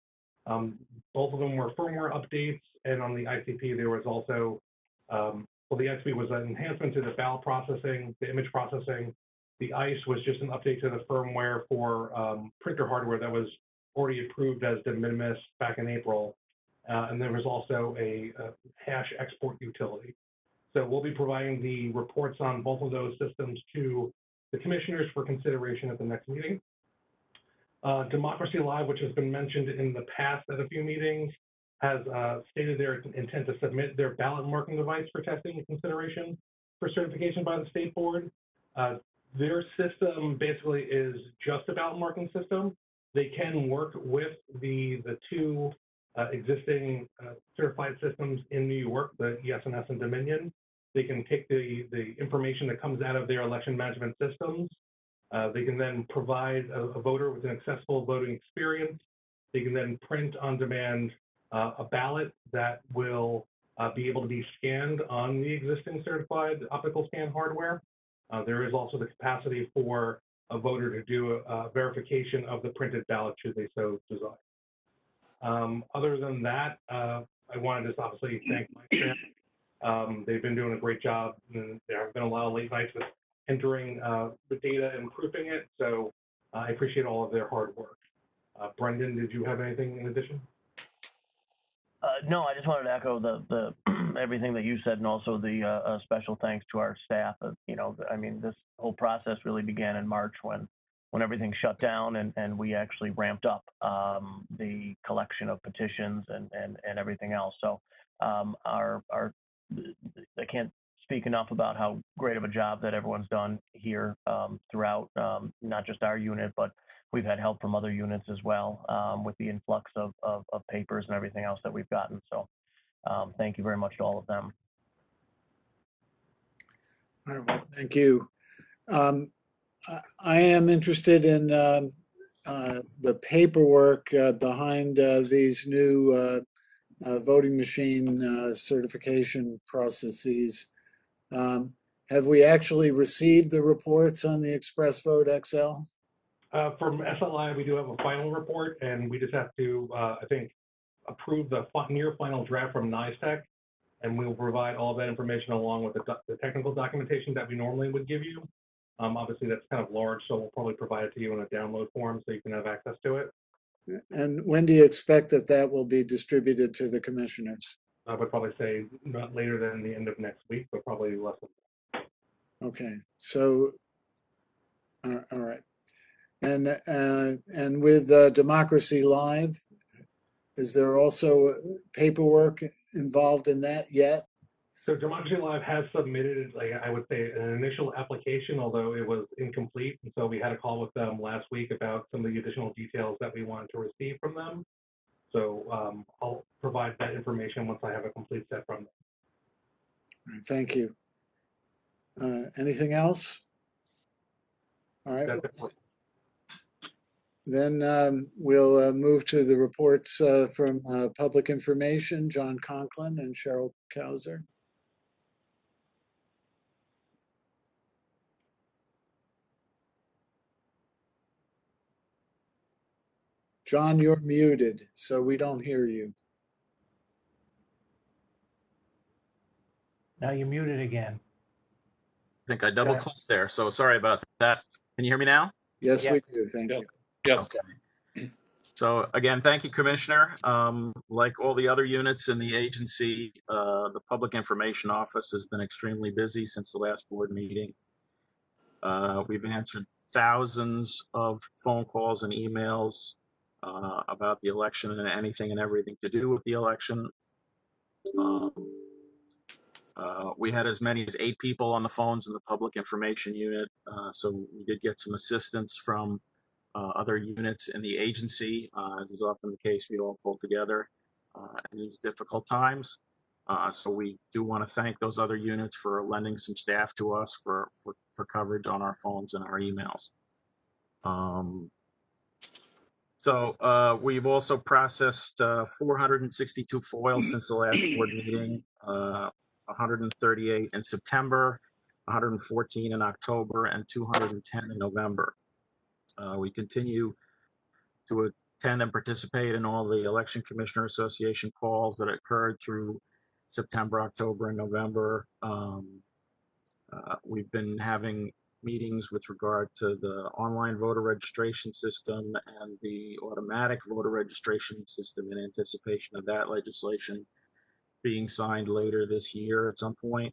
Both of them were firmware updates, and on the ICP there was also, well, the ICP was an enhancement to the ballot processing, the image processing. The ICE was just an update to the firmware for printer hardware that was already approved as de minimis back in April. And there was also a hash export utility. So we'll be providing the reports on both of those systems to the commissioners for consideration at the next meeting. Democracy Live, which has been mentioned in the past at a few meetings, has stated their intent to submit their ballot marking device for testing and consideration for certification by the state board. Their system basically is just a ballot marking system. They can work with the two existing certified systems in New York, the ES&S and Dominion. They can take the information that comes out of their election management systems. They can then provide a voter with an accessible voting experience. They can then print on demand a ballot that will be able to be scanned on the existing certified optical scan hardware. There is also the capacity for a voter to do a verification of the printed ballot should they so desire. Other than that, I wanted to obviously thank my staff. They've been doing a great job, and there have been a lot of late nights with entering the data and proofing it, so I appreciate all of their hard work. Brendan, did you have anything in addition?
No, I just wanted to echo the everything that you said, and also the special thanks to our staff. You know, I mean, this whole process really began in March when everything shut down, and we actually ramped up the collection of petitions and everything else. So I can't speak enough about how great of a job that everyone's done here throughout, not just our unit, but we've had help from other units as well with the influx of papers and everything else that we've gotten. So thank you very much to all of them.
All right, well, thank you. I am interested in the paperwork behind these new voting machine certification processes. Have we actually received the reports on the Express Vote XL?
From SLI, we do have a final report, and we just have to, I think, approve the near final draft from NISTEC, and we will provide all of that information along with the technical documentation that we normally would give you. Obviously, that's kind of large, so we'll probably provide it to you in a download form so you can have access to it.
And when do you expect that will be distributed to the commissioners?
I would probably say not later than the end of next week, but probably less than that.
Okay, so, all right. And with Democracy Live, is there also paperwork involved in that yet?
So Democracy Live has submitted, like I would say, an initial application, although it was incomplete. And so we had a call with them last week about some of the additional details that we wanted to receive from them. So I'll provide that information once I have a complete set from them.
All right, thank you. Anything else? All right. Then we'll move to the reports from Public Information, John Conklin and Cheryl Kauser. John, you're muted, so we don't hear you.
Now you're muted again.
I think I double clicked there, so sorry about that. Can you hear me now?
Yes, we do. Thank you.
Yes.
Okay. So again, thank you, Commissioner. Like all the other units in the agency, the Public Information Office has been extremely busy since the last board meeting. We've answered thousands of phone calls and emails about the election and anything and everything to do with the election. We had as many as 8 people on the phones in the Public Information Unit, so we did get some assistance from other units in the agency. As is often the case, we all pull together in these difficult times. So we do want to thank those other units for lending some staff to us for coverage on our phones and our emails. So we've also processed 462 foils since the last board meeting, 138 in September. 114 in October, and 210 in November. We continue to attend and participate in all the Election Commissioner Association calls that occurred through September, October, and November. We've been having meetings with regard to the online voter registration system and the automatic voter registration system in anticipation of that legislation being signed later this year at some point.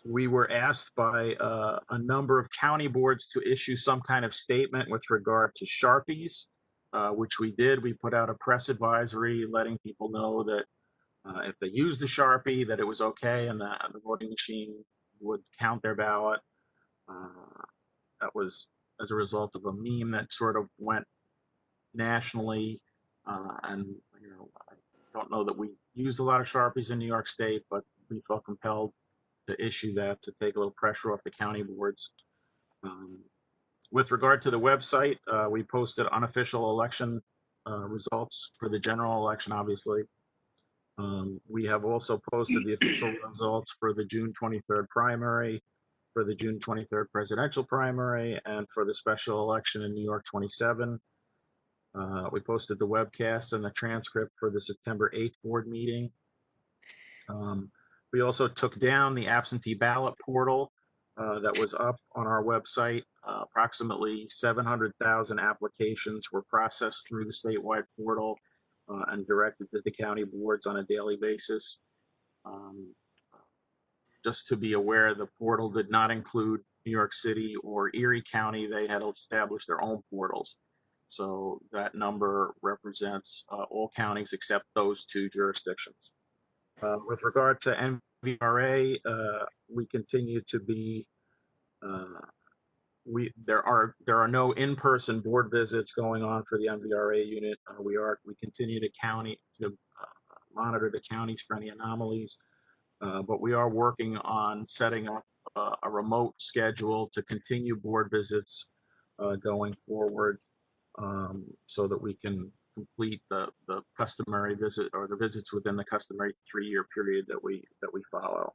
We were asked by a number of county boards to issue some kind of statement with regard to Sharpies, which we did. We put out a press advisory letting people know that if they used the Sharpie, that it was okay and that the voting machine would count their ballot. That was as a result of a meme that sort of went nationally. And, you know, I don't know that we used a lot of Sharpies in New York State, but we felt compelled to issue that to take a little pressure off the county boards. With regard to the website, we posted unofficial election results for the general election, obviously. We have also posted the official results for the June 23rd primary, for the June 23rd presidential primary, and for the special election in New York 27. We posted the webcast and the transcript for the September 8th board meeting. We also took down the absentee ballot portal that was up on our website. Approximately 700,000 applications were processed through the statewide portal and directed to the county boards on a daily basis. Just to be aware, the portal did not include New York City or Erie County. They had established their own portals. So that number represents all counties except those two jurisdictions. With regard to NVRA, we continue to be, there are no in-person board visits going on for the NVRA unit. We continue to monitor the counties for any anomalies, but we are working on setting up a remote schedule to continue board visits going forward, so that we can complete the customary visit or the visits within the customary 3-year period that we follow.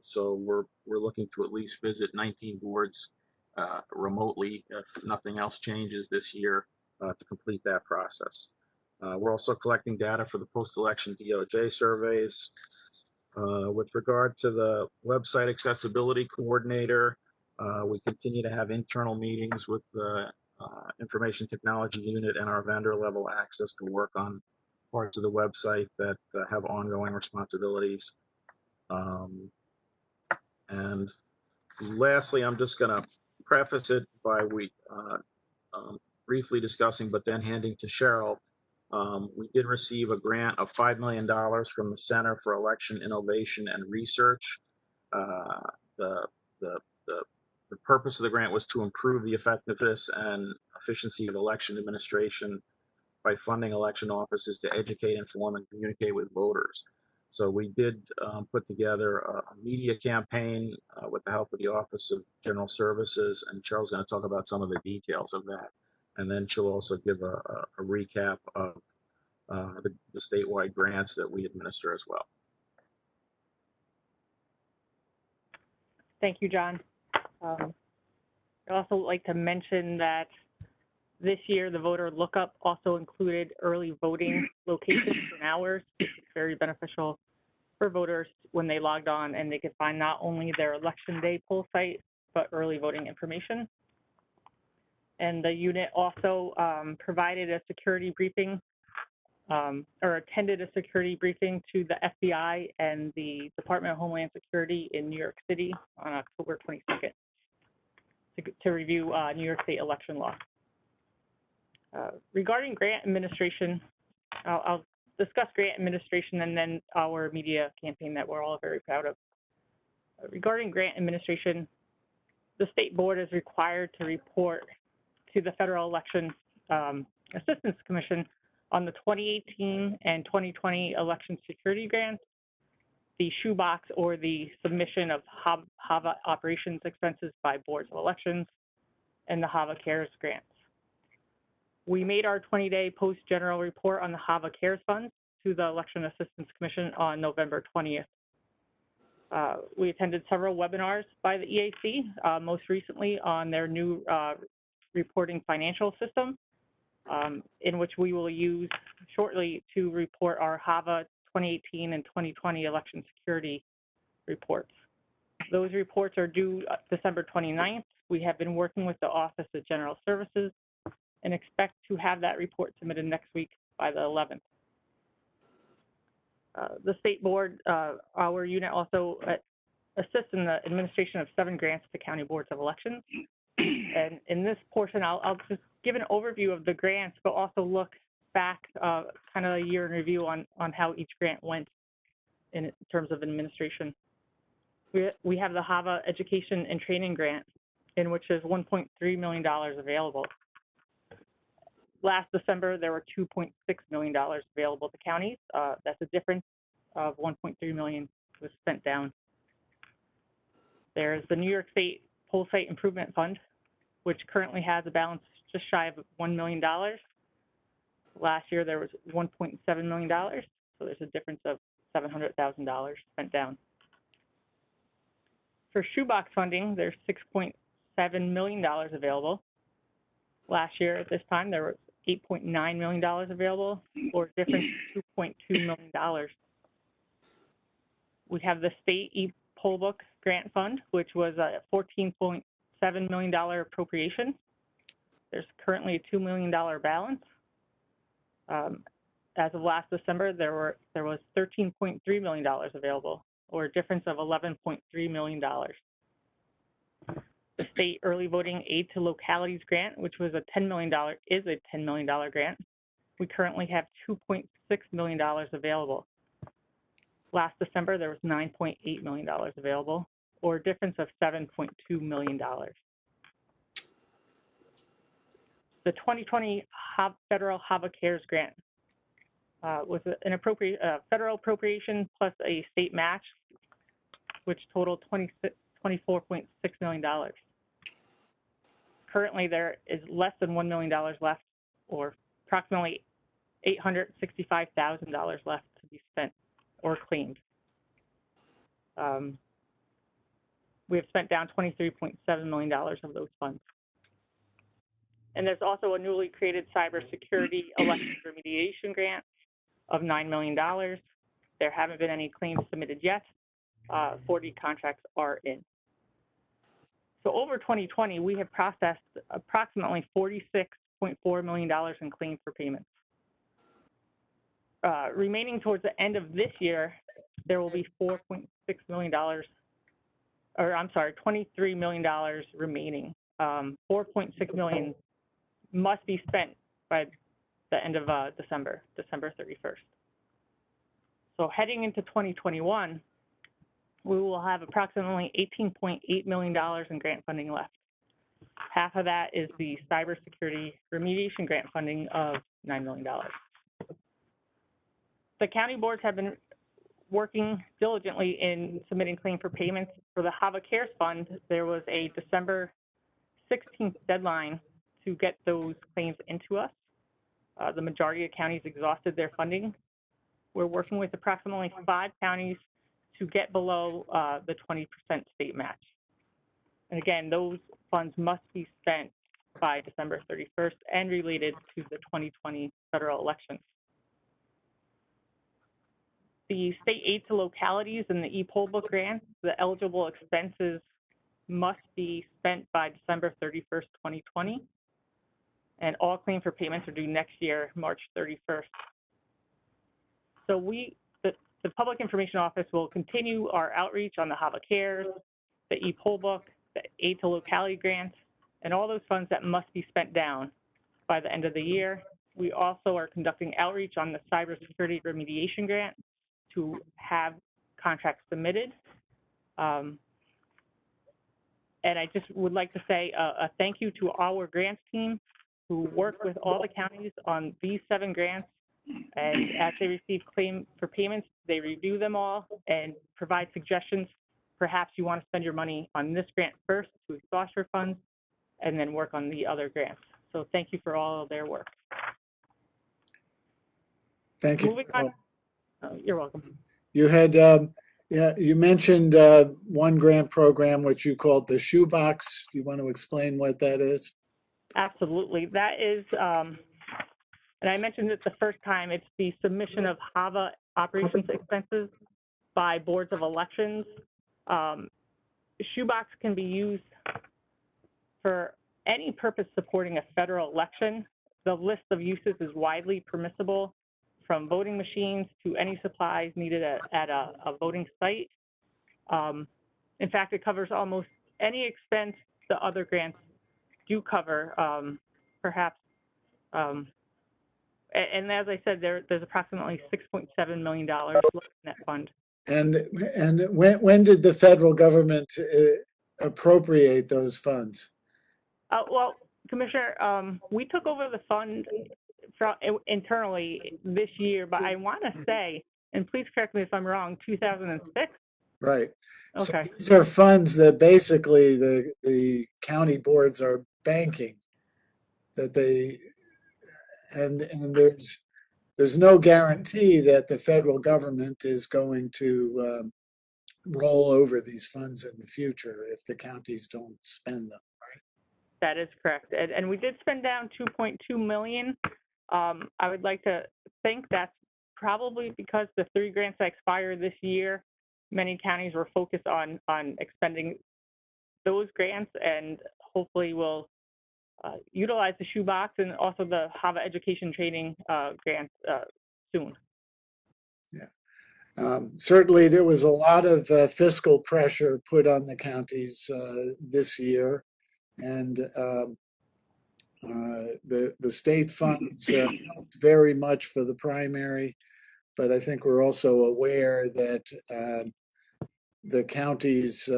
So we're looking to at least visit 19 boards remotely if nothing else changes this year to complete that process. We're also collecting data for the post-election DOJ surveys. With regard to the website accessibility coordinator, we continue to have internal meetings with the information technology unit and our vendor level access to work on parts of the website that have ongoing responsibilities. And lastly, I'm just going to preface it by briefly discussing, but then handing to Cheryl. We did receive a grant of $5 million from the Center for Election Innovation and Research. The purpose of the grant was to improve the effectiveness and efficiency of election administration by funding election offices to educate, inform, and communicate with voters. So we did put together a media campaign with the help of the Office of General Services, and Cheryl's going to talk about some of the details of that. And then she'll also give a recap of the statewide grants that we administer as well.
Thank you, John. I'd also like to mention that this year the voter lookup also included early voting locations and hours. It's very beneficial for voters when they logged on and they could find not only their election day poll site, but early voting information. And the unit also provided a security briefing or attended a security briefing to the FBI and the Department of Homeland Security in New York City on October 22nd to review New York State election law. Regarding grant administration, I'll discuss grant administration and then our media campaign that we're all very proud of. Regarding grant administration, the state board is required to report to the Federal Election Assistance Commission on the 2018 and 2020 election security grants, the shoebox or the submission of HAVA operations expenses by boards of elections, and the HAVA CARES grants. We made our 20-day post-general report on the HAVA CARES funds to the Election Assistance Commission on November 20th. We attended several webinars by the EAC, most recently on their new reporting financial system, in which we will use shortly to report our HAVA 2018 and 2020 election security reports. Those reports are due December 29th. We have been working with the Office of General Services and expect to have that report submitted next week by the 11th. The state board, our unit also assists in the administration of 7 grants to county boards of elections. And in this portion, I'll just give an overview of the grants, but also look back kind of a year in review on how each grant went in terms of administration. We have the HAVA Education and Training Grant, in which is $1.3 million available. Last December, there were $2.6 million available to counties. That's a difference of $1.3 million was spent down. There's the New York State Poll Site Improvement Fund, which currently has a balance just shy of $1 million. Last year, there was $1.7 million, so there's a difference of $700,000 spent down. For shoebox funding, there's $6.7 million available. Last year at this time, there was $8.9 million available, or a difference of $2.2 million. We have the state e-poll book grant fund, which was a $14.7 million appropriation. There's currently a $2 million balance. As of last December, there was $13.3 million available, or a difference of $11.3 million. The state early voting aid to localities grant, which was a $10 million, is a $10 million grant. We currently have $2.6 million available. Last December, there was $9.8 million available, or a difference of $7.2 million. The 2020 federal HAVA Cares grant was an federal appropriation plus a state match, which totaled $24.6 million. Currently, there is less than $1 million left, or approximately $865,000 left to be spent or claimed. We have spent down $23.7 million of those funds. And there's also a newly created cybersecurity election remediation grant of $9 million. There haven't been any claims submitted yet. 40 contracts are in. So over 2020, we have processed approximately $46.4 million in claims for payments. Remaining towards the end of this year, there will be $4.6 million, or I'm sorry, $23 million remaining. 4.6 million must be spent by the end of December 31st. So heading into 2021, we will have approximately $18.8 million in grant funding left. Half of that is the cybersecurity remediation grant funding of $9 million. The county boards have been working diligently in submitting claim for payments. For the HAVA Cares Fund, there was a December 16th deadline to get those claims into us. The majority of counties exhausted their funding. We're working with approximately 5 counties to get below the 20% state match. And again, those funds must be spent by December 31st and related to the 2020 federal elections. The state aid to localities and the e-poll book grants, the eligible expenses must be spent by December 31st, 2020. And all claims for payments are due next year, March 31st. So the Public Information Office will continue our outreach on the HAVA Cares, the e-poll book, the aid to locality grants, and all those funds that must be spent down by the end of the year. We also are conducting outreach on the cybersecurity remediation grant to have contracts submitted. And I just would like to say a thank you to our grants team who work with all the counties on these 7 grants. And as they receive claim for payments, they review them all and provide suggestions. Perhaps you want to spend your money on this grant first to exhaust your funds and then work on the other grants. So thank you for all of their work.
Thank you.
Moving on. You're welcome.
You had Yeah, you mentioned one grant program which you called the Shoebox. Do you want to explain what that is?
Absolutely. That is, and I mentioned it the first time, it's the submission of HAVA operations expenses by boards of elections. Shoebox can be used for any purpose supporting a federal election. The list of uses is widely permissible, from voting machines to any supplies needed at a voting site. In fact, it covers almost any expense the other grants do cover, perhaps. And as I said, there's approximately $6.7 million left in that fund.
And when did the federal government appropriate those funds?
Well, Commissioner, we took over the fund internally this year, but I want to say, and please correct me if I'm wrong, 2006?
Right.
Okay.
So these are funds that basically the county boards are banking, that they, and there's no guarantee that the federal government is going to roll over these funds in the future if the counties don't spend them, right?
That is correct. And we did spend down 2.2 million. I would like to think that's probably because the 3 grants that expired this year, many counties were focused on expending those grants, and hopefully will utilize the Shoebox and also the HAVA education training grants soon.
Yeah. Certainly there was a lot of fiscal pressure put on the counties this year, and the state funds helped very much for the primary, but I think we're also aware that the counties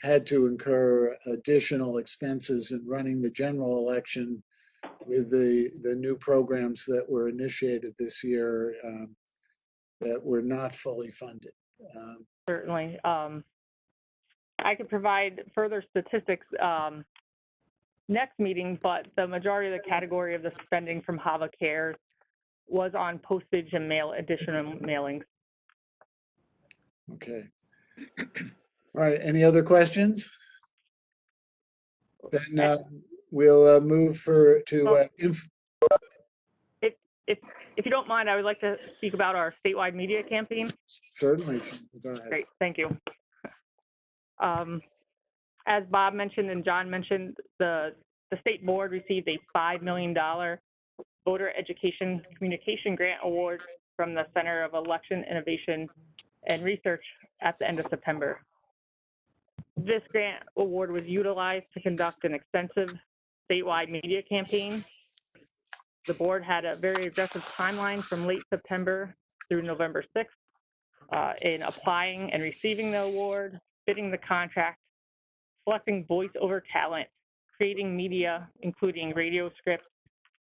had to incur additional expenses in running the general election with the new programs that were initiated this year that were not fully funded.
Certainly. I could provide further statistics next meeting, but the majority of the category of the spending from HAVA Cares was on postage and additional mailings.
Okay. All right. Any other questions? Then we'll move to
If you don't mind, I would like to speak about our statewide media campaign.
Certainly. Go ahead.
Great, thank you. As Bob mentioned and John mentioned, the state board received a $5 million voter education communication grant award from the Center of Election Innovation and Research at the end of September. This grant award was utilized to conduct an extensive statewide media campaign. The board had a very aggressive timeline from late September through November 6th in applying and receiving the award, bidding the contract, selecting voice-over talent, creating media, including radio scripts,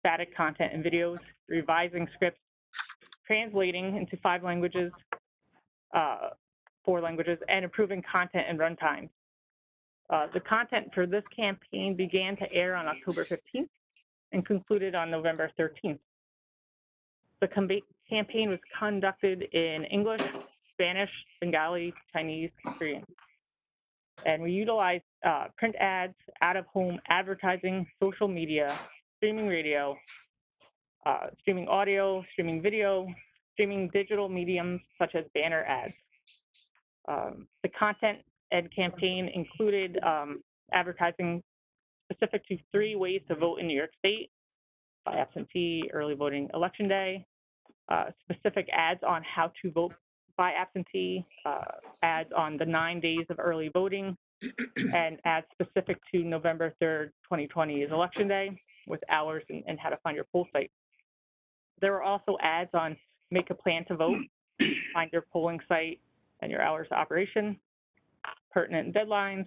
static content and videos, revising scripts, translating into 5 languages, 4 languages, and improving content and runtime. The content for this campaign began to air on October 15th and concluded on November 13th. The campaign was conducted in English, Spanish, Bengali, Chinese, Korean. And we utilized print ads, out-of-home advertising, social media, streaming radio, streaming audio, streaming video, streaming digital mediums such as banner ads. The content and campaign included advertising specific to 3 ways to vote in New York State: by absentee, early voting, election day, specific ads on how to vote by absentee, ads on the 9 days of early voting, and ads specific to November 3rd, 2020 is election day, with hours and how to find your poll site. There were also ads on make a plan to vote, find your polling site and your hours of operation, pertinent deadlines,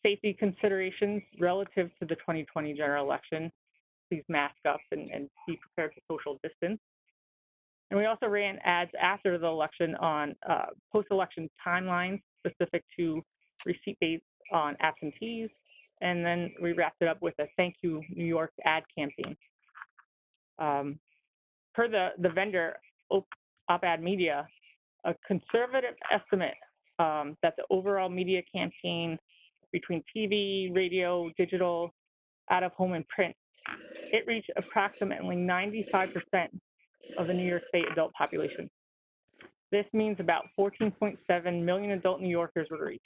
safety considerations relative to the 2020 general election. Please mask up and be prepared for social distance. And we also ran ads after the election on post-election timelines specific to receipt dates on absentees. And then we wrapped it up with a Thank You New York ad campaign. Per the vendor, OpAd Media, a conservative estimate that the overall media campaign between TV, radio, digital, out of home, and print, it reached approximately 95% of the New York State adult population. This means about 14.7 million adult New Yorkers were reached.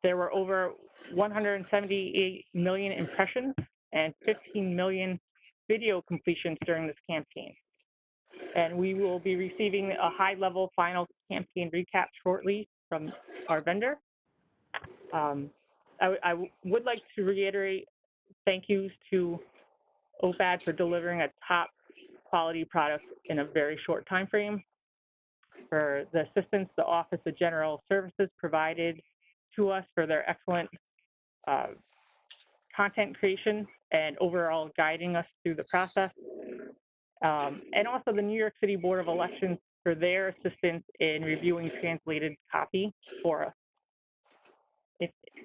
There were over 178 million impressions and 15 million video completions during this campaign. And we will be receiving a high-level final campaign recap shortly from our vendor. I would like to reiterate thank yous to OFAD for delivering a top quality product in a very short time frame, for the assistance the Office of General Services provided to us for their excellent content creation and overall guiding us through the process, and also the New York City Board of Elections for their assistance in reviewing translated copy for us.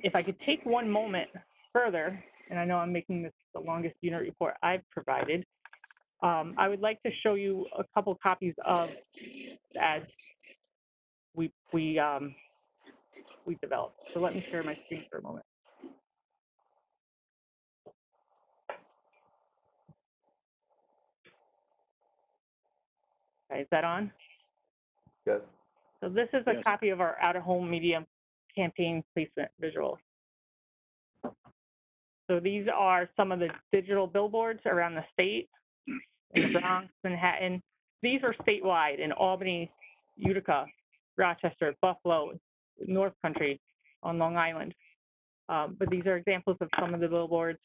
If I could take one moment further, and I know I'm making this the longest unit report I've provided, I would like to show you a couple copies of as we developed. So let me share my screen for a moment. Okay, is that on?
Yes.
So this is a
Yes.
copy of our out-of-home media campaign placement visuals. So these are some of the digital billboards around the state, in the Bronx, Manhattan. These are statewide in Albany, Utica, Rochester, Buffalo, North Country, on Long Island. But these are examples of some of the billboards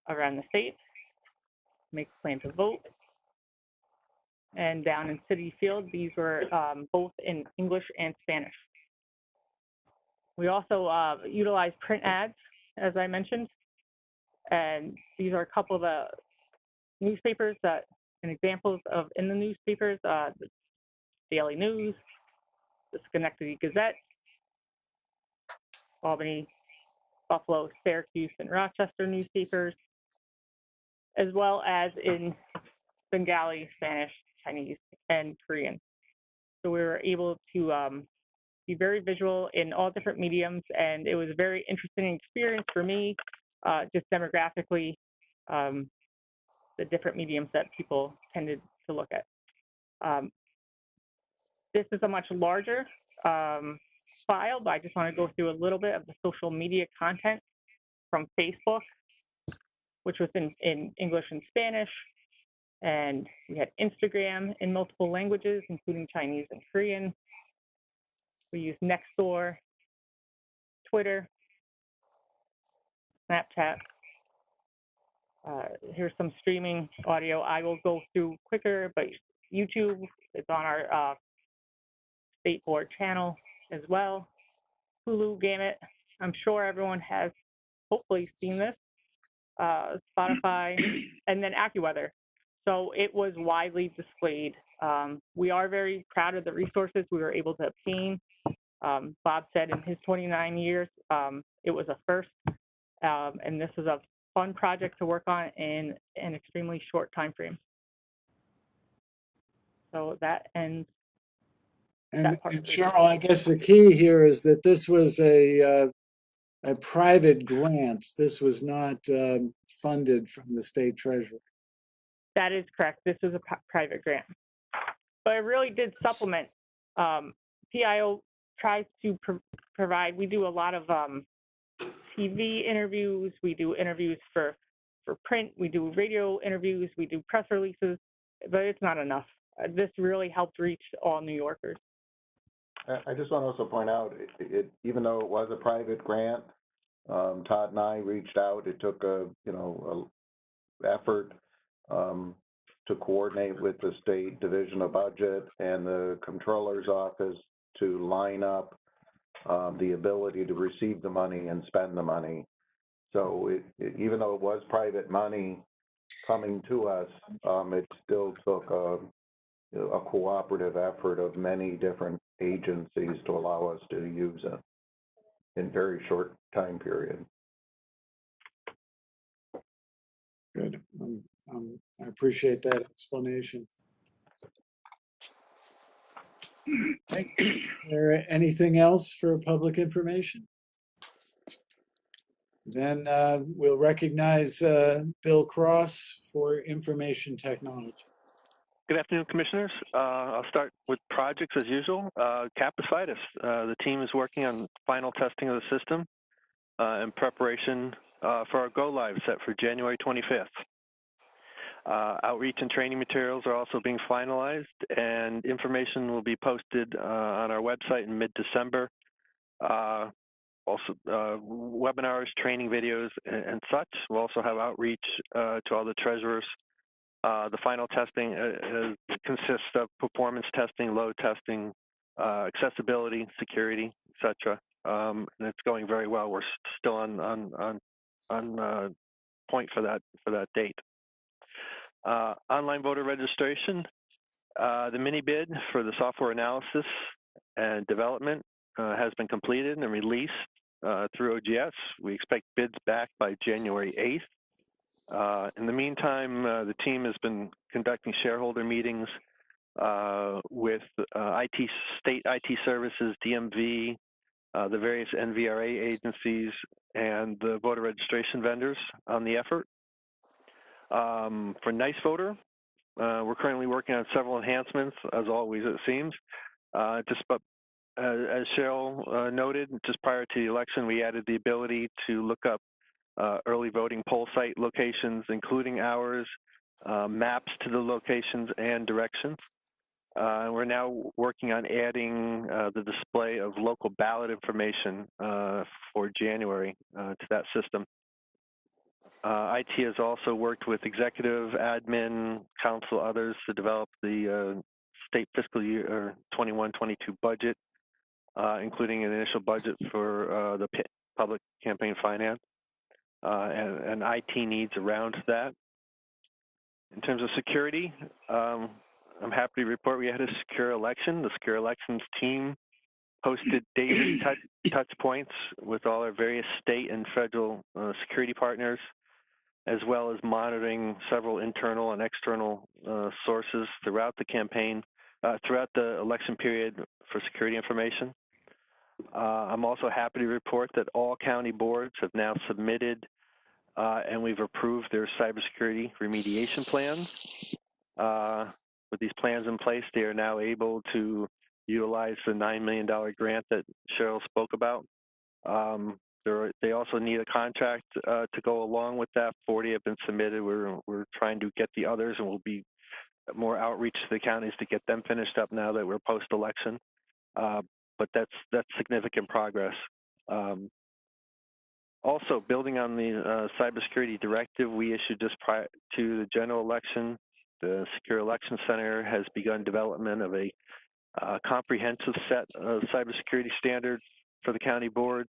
around the state. Make a plan to vote. And down in City Field, these were both in English and Spanish. We also utilize print ads, as I mentioned, and these are a couple of the newspapers and examples of in the newspapers, the Daily News, the Schenectady Gazette, Albany, Buffalo, Syracuse, and Rochester newspapers, as well as in Bengali, Spanish, Chinese, and Korean. So we were able to be very visual in all different mediums, and it was a very interesting experience for me, just demographically, the different mediums that people tended to look at. This is a much larger file, but I just want to go through a little bit of the social media content from Facebook, which was in English and Spanish, and we had Instagram in multiple languages, including Chinese and Korean. We used Nextdoor, Twitter, Snapchat. Here's some streaming audio. I will go through quicker, but YouTube is on our state board channel as well. Hulu, Gamut. I'm sure everyone has hopefully seen this. Spotify, and then AccuWeather. So it was widely displayed. We are very proud of the resources we were able to obtain. Bob said in his 29 years, it was a first, and this is a fun project to work on in an extremely short time frame. So that ends.
And Cheryl, I guess the key here is that this was a private grant. This was not funded from the state treasury.
That is correct. This is a private grant. But it really did supplement. PIO tries to provide, we do a lot of TV interviews. We do interviews for print. We do radio interviews. We do press releases, but it's not enough. This really helped reach all New Yorkers.
I just want to also point out, even though it was a private grant, Todd and I reached out. It took a effort to coordinate with the State Division of Budget and the Comptroller's Office to line up the ability to receive the money and spend the money. So even though it was private money coming to us, it still took a cooperative effort of many different agencies to allow us to use it in very short time period.
Good. I appreciate that explanation. Is there anything else for public information? Then we'll recognize Bill Cross for information technology.
Good afternoon, Commissioners. I'll start with projects as usual. Capicitis, the team is working on final testing of the system in preparation for our go-live set for January 25th. Outreach and training materials are also being finalized, and information will be posted on our website in mid-December. Also, webinars, training videos, and such. We'll also have outreach to all the treasurers. The final testing consists of performance testing, load testing, accessibility, security, etc. And it's going very well. We're still on point for that date. Online voter registration. The mini bid for the software analysis and development has been completed and released through OGS. We expect bids back by January 8th. In the meantime, the team has been conducting shareholder meetings with state IT services, DMV, the various NVRA agencies, and the voter registration vendors on the effort. For Nice Voter, we're currently working on several enhancements, as always, it seems. As Cheryl noted, just prior to the election, we added the ability to look up early voting poll site locations, including hours, maps to the locations, and directions. We're now working on adding the display of local ballot information for January to that system. IT has also worked with executive, admin, council, others to develop the state fiscal year 21-22 budget, including an initial budget for the public campaign finance and IT needs around that. In terms of security, I'm happy to report we had a secure election. The secure elections team hosted daily touch points with all our various state and federal security partners, as well as monitoring several internal and external sources throughout the campaign, throughout the election period for security information. I'm also happy to report that all county boards have now submitted and we've approved their cybersecurity remediation plans. With these plans in place, they are now able to utilize the $9 million grant that Cheryl spoke about. They also need a contract to go along with that. 40 have been submitted. We're trying to get the others, and we'll be more outreach to the counties to get them finished up now that we're post-election. But that's significant progress. Also, building on the cybersecurity directive we issued just prior to the general election, the Secure Election Center has begun development of a comprehensive set of cybersecurity standards for the county board,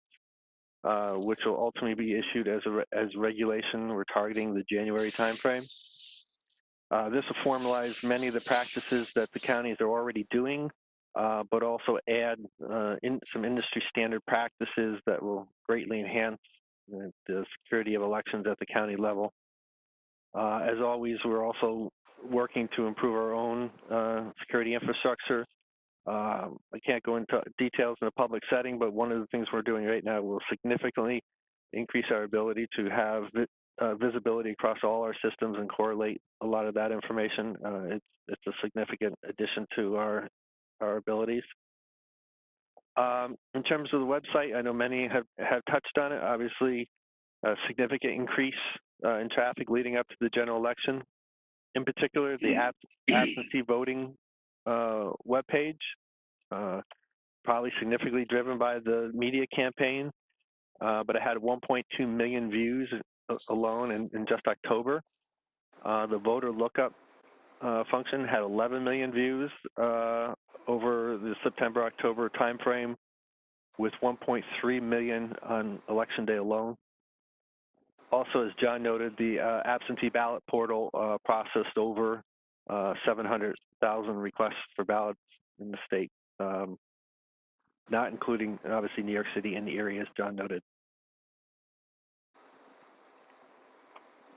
which will ultimately be issued as regulation. We're targeting the January timeframe. This will formalize many of the practices that the counties are already doing, but also add some industry standard practices that will greatly enhance the security of elections at the county level. As always, we're also working to improve our own security infrastructure. I can't go into details in a public setting, but one of the things we're doing right now will significantly increase our ability to have visibility across all our systems and correlate a lot of that information. It's a significant addition to our abilities. In terms of the website, I know many have touched on it. Obviously, a significant increase in traffic leading up to the general election. In particular, the absentee voting webpage, probably significantly driven by the media campaign, but it had 1.2 million views alone in just October. The voter lookup function had 11 million views over the September-October timeframe, with 1.3 million on election day alone. Also, as John noted, the absentee ballot portal processed over 700,000 requests for ballots in the state, not including, obviously, New York City and the area, as John noted.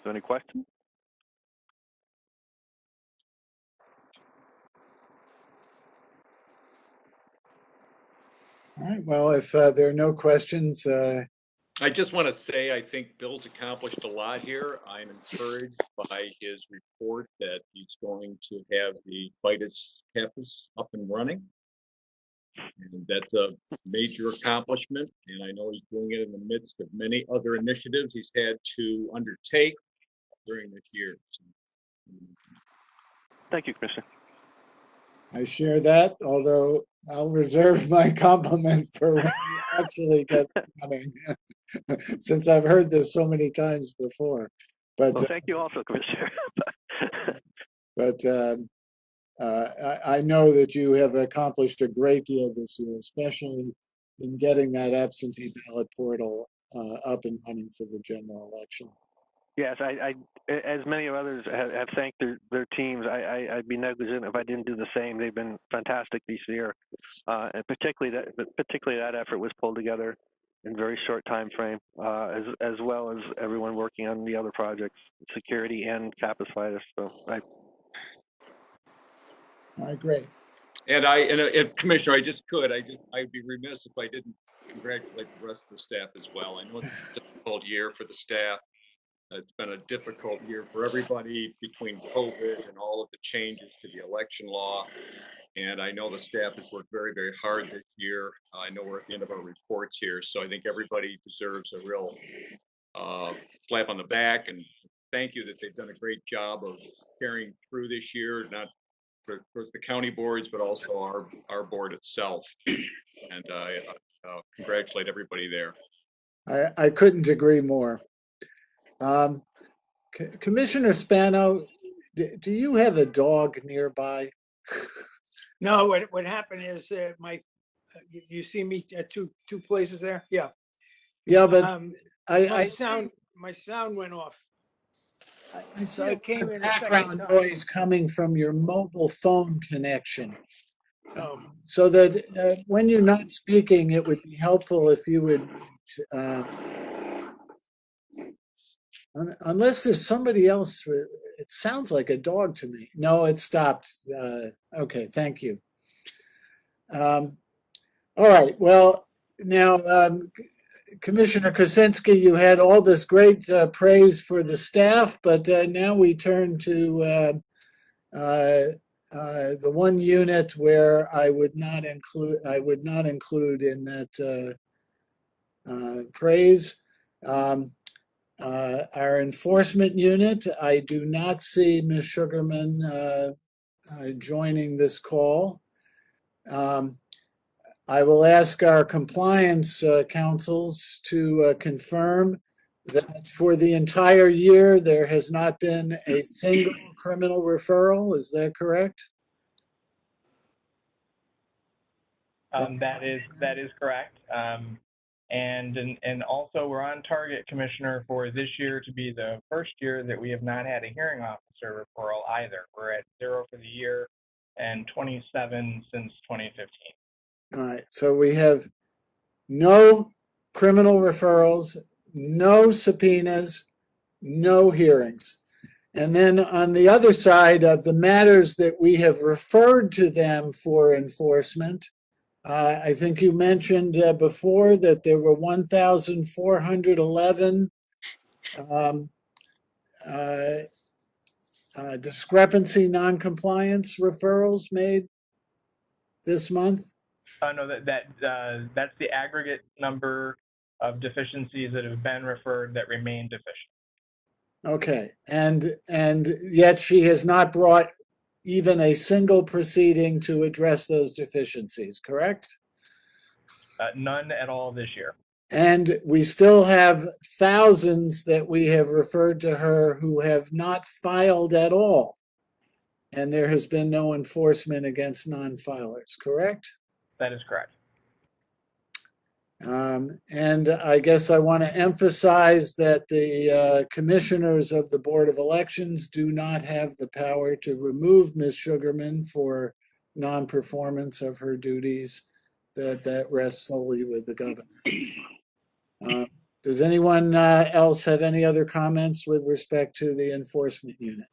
So any questions?
All right, well, if there are no questions,
I just want to say, I think Bill's accomplished a lot here. I'm encouraged by his report that he's going to have the FITUS campus up and running. And that's a major accomplishment, and I know he's doing it in the midst of many other initiatives he's had to undertake during this year.
Thank you, Commissioner.
I share that, although I'll reserve my compliment for when you actually get running, since I've heard this so many times before. But
Well, thank you also, Commissioner.
I know that you have accomplished a great deal this year, especially in getting that absentee ballot portal up and running for the general election.
Yes, I as many of others have thanked their teams. I'd be negligent if I didn't do the same. They've been fantastic this year, and particularly that effort was pulled together in a very short time frame, as well as everyone working on the other projects, security and Campus FITUS. So
All right, great.
And Commissioner, I'd be remiss if I didn't congratulate the rest of the staff as well. I know it's a difficult year for the staff. It's been a difficult year for everybody between COVID and all of the changes to the election law. And I know the staff has worked very, very hard this year. I know we're at the end of our reports here, so I think everybody deserves a real slap on the back and thank you that they've done a great job of carrying through this year, not towards the county boards, but also our board itself. And I congratulate everybody there.
I couldn't agree more. Commissioner Spano, do you have a dog nearby?
No, what happened is you see me at two places there? Yeah.
Yeah, but
my sound went off.
I saw
it came in a second
background
time.
noise coming from your mobile phone connection. So that when you're not speaking, it would be helpful if you would, unless there's somebody else, it sounds like a dog to me. No, it stopped. Okay, thank you. All right, well, now, Commissioner Kosinski, you had all this great praise for the staff, but now we turn to the one unit where I would not include in that praise. Our enforcement unit, I do not see Ms. Sugarman joining this call. I will ask our compliance councils to confirm that for the entire year, there has not been a single criminal referral. Is that correct?
That is correct. And also we're on target, Commissioner, for this year to be the first year that we have not had a hearing officer referral either. We're at 0 for the year and 27 since 2015.
All right, so we have no criminal referrals, no subpoenas, no hearings. And then on the other side of the matters that we have referred to them for enforcement, I think you mentioned before that there were 1,411 discrepancy non-compliance referrals made this month.
No, that's the aggregate number of deficiencies that have been referred that remain deficient.
Okay, and yet she has not brought even a single proceeding to address those deficiencies, correct?
None at all this year.
And we still have thousands that we have referred to her who have not filed at all. And there has been no enforcement against non-filers, correct?
That is correct.
And I guess I want to emphasize that the commissioners of the Board of Elections do not have the power to remove Ms. Sugarman for non-performance of her duties. That rests solely with the governor. Does anyone else have any other comments with respect to the enforcement unit?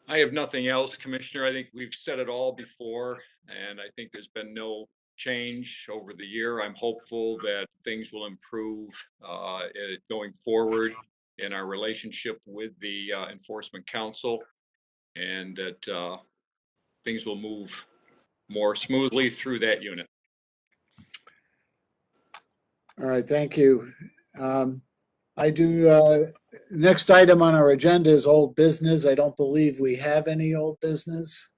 I have nothing else, Commissioner. I think we've said it all before, and I think there's been no change over the year. I'm hopeful that things will improve going forward in our relationship with the Enforcement Council, and that things will move more smoothly through that unit.
All right, thank you. Next item on our agenda is old business. I don't believe we have any old business.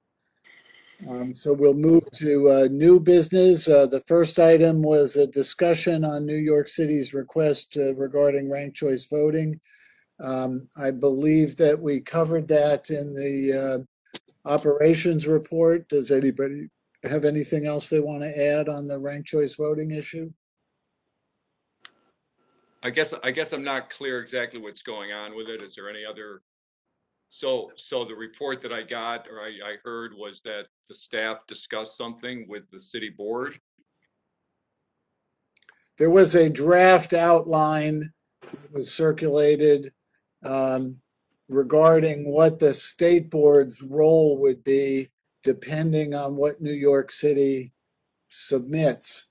So we'll move to new business. The first item was a discussion on New York City's request regarding ranked choice voting. I believe that we covered that in the operations report. Does anybody have anything else they want to add on the ranked choice voting issue?
I guess I'm not clear exactly what's going on with it. Is there any other? So the report that I got, or I heard, was that the staff discussed something with the city board.
There was a draft outline that was circulated regarding what the state board's role would be depending on what New York City submits.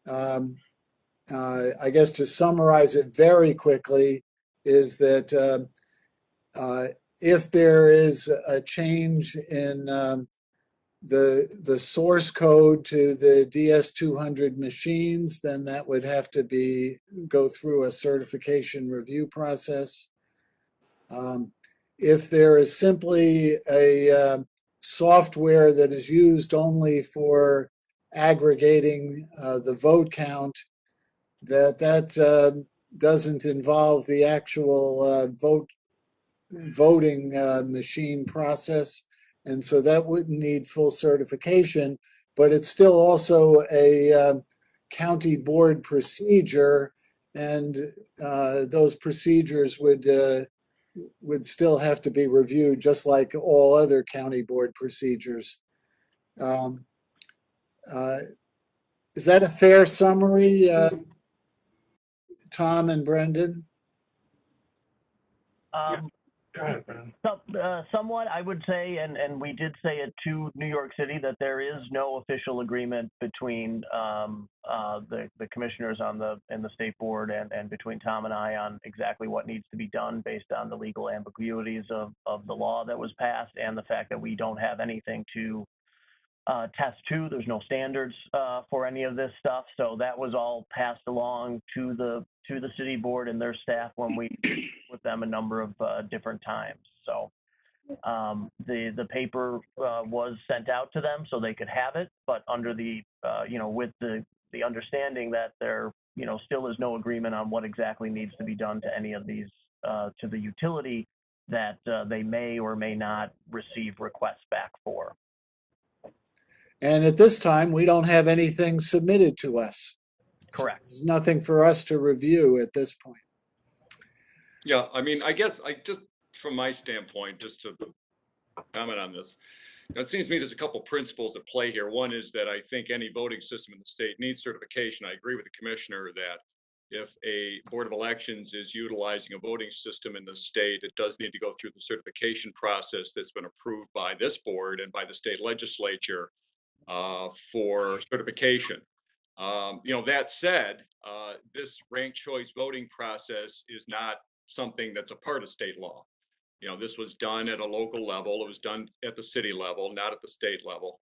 I guess to summarize it very quickly is that if there is a change in the source code to the DS200 machines, then that would have to go through a certification review process. If there is simply a software that is used only for aggregating the vote count, that doesn't involve the actual voting machine process, and so that wouldn't need full certification, but it's still also a county board procedure, and those procedures would still have to be reviewed just like all other county board procedures. Is that a fair summary, Tom and Brendan?
Go ahead, Brendan.
Somewhat, I would say, and we did say it to New York City, that there is no official agreement between the commissioners in the state board and between Tom and I on exactly what needs to be done based on the legal ambiguities of the law that was passed and the fact that we don't have anything to test to. There's no standards for any of this stuff, so that was all passed along to the city board and their staff when we with them a number of different times. So the paper was sent out to them so they could have it, but under the with the understanding that there still is no agreement on what exactly needs to be done to any of these to the utility that they may or may not receive requests back for.
And at this time, we don't have anything submitted to us.
Correct.
So there's nothing for us to review at this point.
Yeah, I mean, I guess just from my standpoint, just to comment on this, it seems to me there's a couple principles at play here. One is that I think any voting system in the state needs certification. I agree with the commissioner that if a board of elections is utilizing a voting system in the state, it does need to go through the certification process that's been approved by this board and by the state legislature for certification. That said, this ranked choice voting process is not something that's a part of state law. This was done at a local level. It was done at the city level, not at the state level.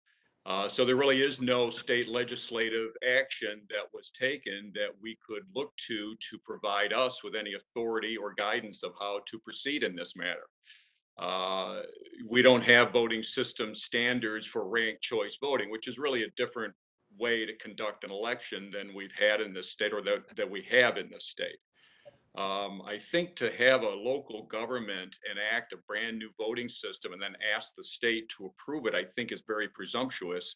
So there really is no state legislative action that was taken that we could look to provide us with any authority or guidance of how to proceed in this matter. We don't have voting system standards for ranked choice voting, which is really a different way to conduct an election than we've had in this state, or that we have in this state. I think to have a local government enact a brand new voting system and then ask the state to approve it, I think is very presumptuous.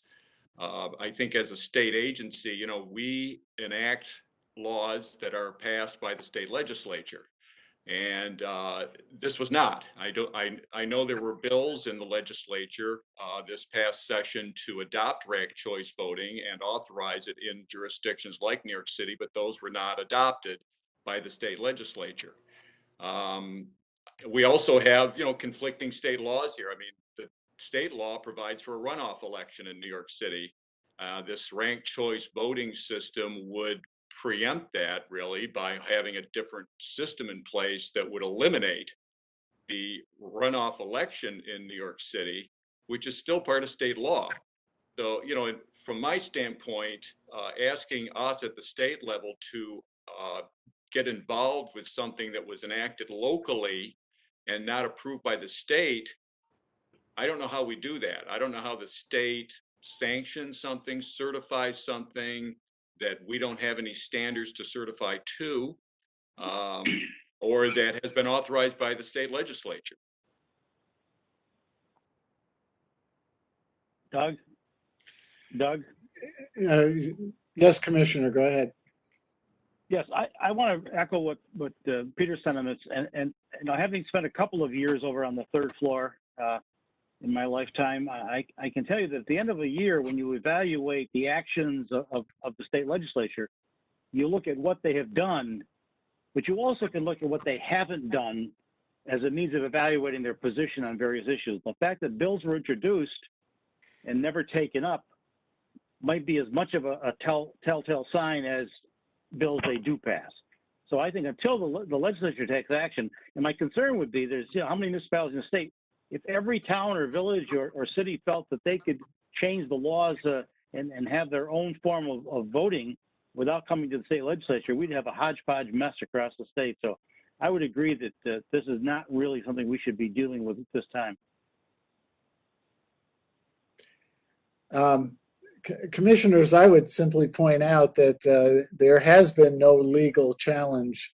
I think as a state agency, we enact laws that are passed by the state legislature. And this was not. I know there were bills in the legislature this past session to adopt ranked choice voting and authorize it in jurisdictions like New York City, but those were not adopted by the state legislature. We also have, conflicting state laws here. I mean, the state law provides for a runoff election in New York City, This ranked choice voting system would preempt that really by having a different system in place that would eliminate the runoff election in New York City, which is still part of state law. So, from my standpoint, asking us at the state level to get involved with something that was enacted locally and not approved by the state, I don't know how we do that. I don't know how the state sanctions something, certifies something that we don't have any standards to certify to, or that has been authorized by the state legislature.
Doug?
Yes, Commissioner, go ahead.
Yes, I want to echo what Peter's sentiments, and having spent a couple of years over on the third floor in my lifetime, I can tell you that at the end of a year, when you evaluate the actions of the state legislature, you look at what they have done, but you also can look at what they haven't done as a means of evaluating their position on various issues. The fact that bills were introduced and never taken up might be as much of a telltale sign as bills they do pass. So I think until the legislature takes action, and my concern would be there's how many municipalities in the state, if every town or village or city felt that they could change the laws and have their own form of voting without coming to the state legislature, we'd have a hodgepodge mess across the state. So I would agree that this is not really something we should be dealing with at this time.
Commissioners, I would simply point out that there has been no legal challenge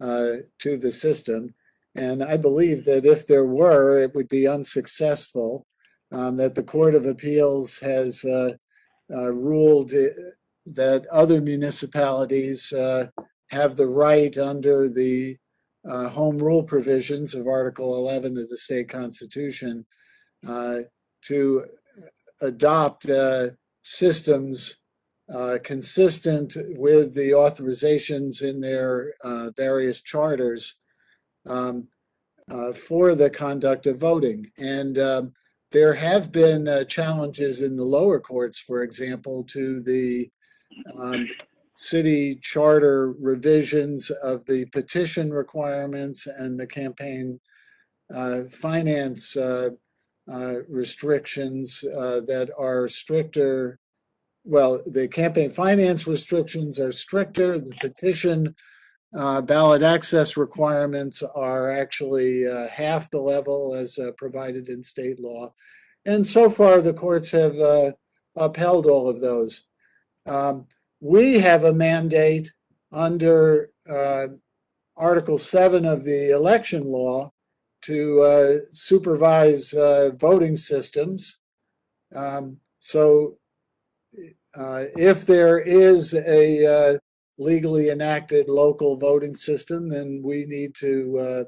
to the system. And I believe that if there were, it would be unsuccessful, that the Court of Appeals has ruled that other municipalities have the right under the home rule provisions of Article 11 of the state constitution to adopt systems consistent with the authorizations in their various charters for the conduct of voting. And there have been challenges in the lower courts, for example, to the city charter revisions of the petition requirements and the campaign finance restrictions that are stricter. Well, the campaign finance restrictions are stricter. The petition ballot access requirements are actually half the level as provided in state law. And so far, the courts have upheld all of those. We have a mandate under Article 7 of the election law to supervise voting systems. So if there is a legally enacted local voting system, then we need to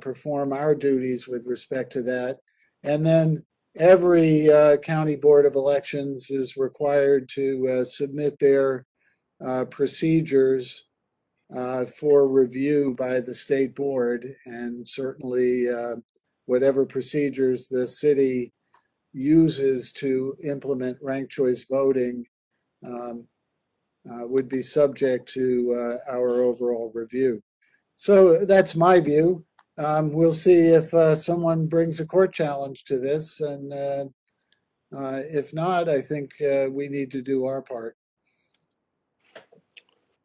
perform our duties with respect to that. And then every county board of elections is required to submit their procedures for review by the state board, and certainly whatever procedures the city uses to implement ranked choice voting would be subject to our overall review. So that's my view. We'll see if someone brings a court challenge to this, and if not, I think we need to do our part.